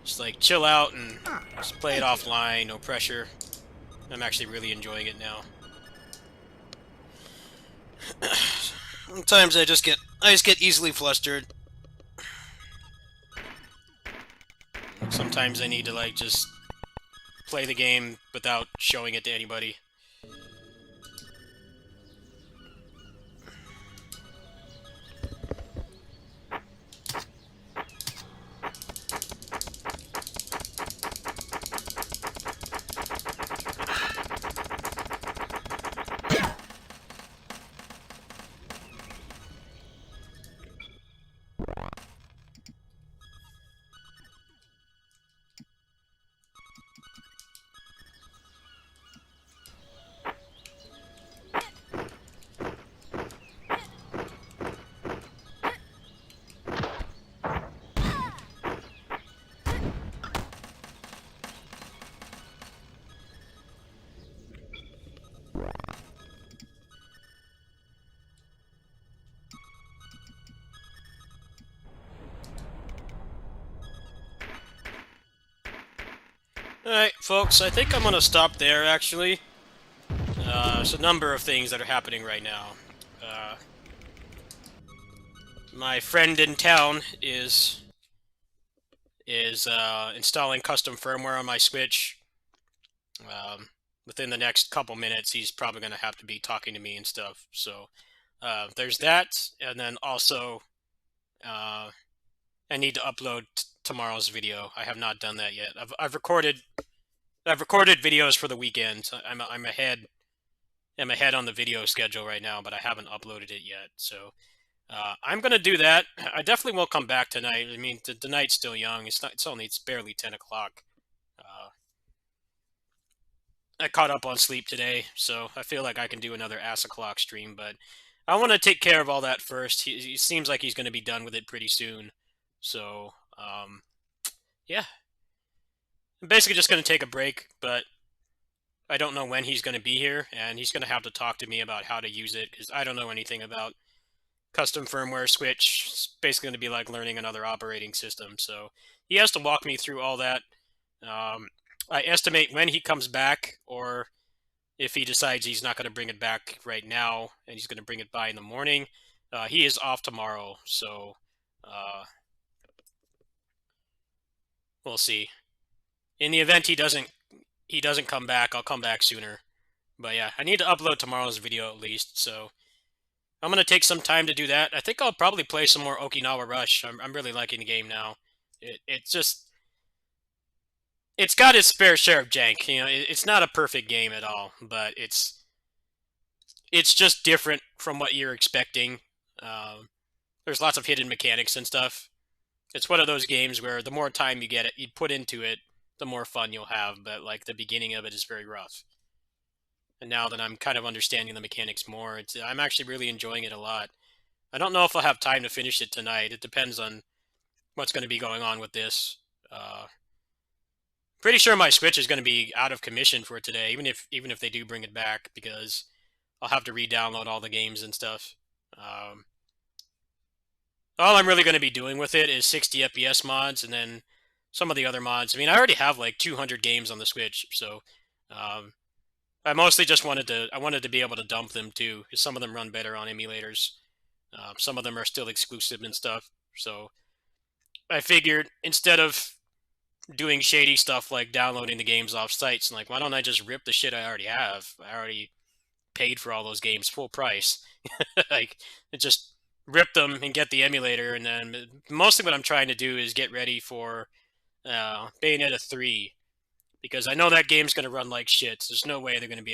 Just like chill out and just play it offline, no pressure. I'm actually really enjoying it now. Sometimes I just get easily flustered. Sometimes I need to, like, just play the game without showing it to anybody. Alright, folks, I think I'm gonna stop there, actually. There's a number of things that are happening right now. My friend in town is installing custom firmware on my Switch. Within the next couple minutes, he's probably gonna have to be talking to me and stuff. So, there's that, and then also, I need to upload tomorrow's video. I have not done that yet. I've recorded videos for the weekend. I'm ahead on the video schedule right now, but I haven't uploaded it yet. So I'm gonna do that. I definitely will come back tonight. I mean, the night's still young. It's barely 10 o'clock. I caught up on sleep today, so I feel like I can do another ass o'clock stream. But I want to take care of all that first. He seems like he's going to be done with it pretty soon. So yeah, I'm basically just going to take a break, but I don't know when he's going to be here, and he's going to have to talk to me about how to use it, because I don't know anything about custom firmware Switch. It's basically going to be like learning another operating system, so he has to walk me through all that. I estimate when he comes back, or if he decides he's not going to bring it back right now, and he's going to bring it by in the morning. He is off tomorrow, so we'll see. In the event he doesn't come back, I'll come back sooner. But yeah, I need to upload tomorrow's video at least, so I'm going to take some time to do that. I think I'll probably play some more Okinawa Rush. I'm really liking the game now. It's got its fair share of jank. You know, it's not a perfect game at all, but it's just different from what you're expecting. There's lots of hidden mechanics and stuff. It's one of those games where the more time you put into it, the more fun you'll have, but like the beginning of it is very rough. And now that I'm kind of understanding the mechanics more, I'm actually really enjoying it a lot. I don't know if I'll have time to finish it tonight. It depends on what's going to be going on with this. Pretty sure my Switch is going to be out of commission for today, even if they do bring it back, because I'll have to re-download all the games and stuff. All I'm really going to be doing with it is 60 FPS mods, and then some of the other mods. I mean, I already have like 200 games on the Switch, so I mostly just wanted to be able to dump them too, because some of them run better on emulators. Some of them are still exclusive and stuff, so I figured instead of doing shady stuff like downloading the games off sites, and like, why don't I just rip the shit I already have? I already paid for all those games full price. Like, just rip them and get the emulator, and then mostly what I'm trying to do is get ready for Bayonetta 3, because I know that game's going to run like shit. So there's no way they're going to be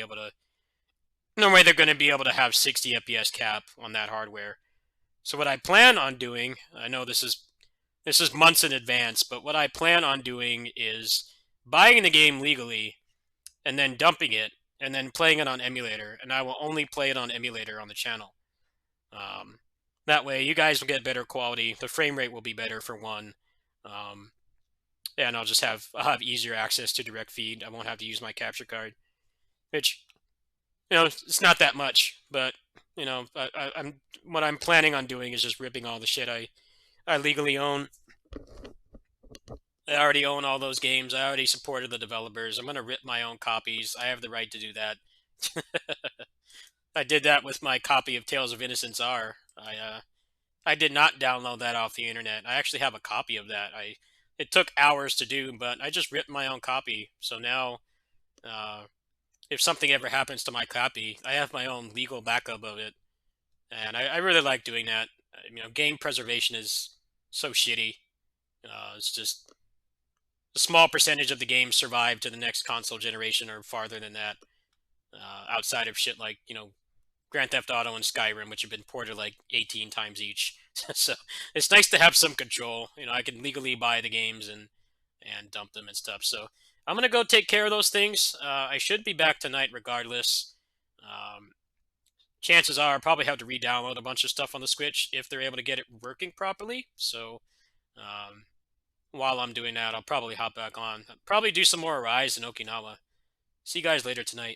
able to have 60 FPS cap on that hardware. So what I plan on doing, I know this is months in advance, but what I plan on doing is buying the game legally and then dumping it and then playing it on emulator, and I will only play it on emulator on the channel. That way you guys will get better quality. The frame rate will be better for one. And I'll have easier access to direct feed. I won't have to use my capture card, which, it's not that much, but what I'm planning on doing is just ripping all the shit I legally own. I already own all those games. I already supported the developers. I'm going to rip my own copies. I have the right to do that. I did that with my copy of Tales of Innocence R. I did not download that off the internet. I actually have a copy of that. it took hours to do, but I just ripped my own copy. So now, if something ever happens to my copy, I have my own legal backup of it, and I really like doing that. You know, game preservation is so shitty. It's just a small percentage of the games survive to the next console generation or farther than that. Outside of shit like, you know, Grand Theft Auto and Skyrim, which have been ported like 18 times each. So it's nice to have some control. You know, I can legally buy the games and dump them and stuff. So I'm gonna go take care of those things. I should be back tonight regardless. Chances are I'll probably have to re-download a bunch of stuff on the Switch if they're able to get it working properly. So while I'm doing that, I'll probably hop back on. Probably do some more Arise in Okinawa. See you guys later tonight.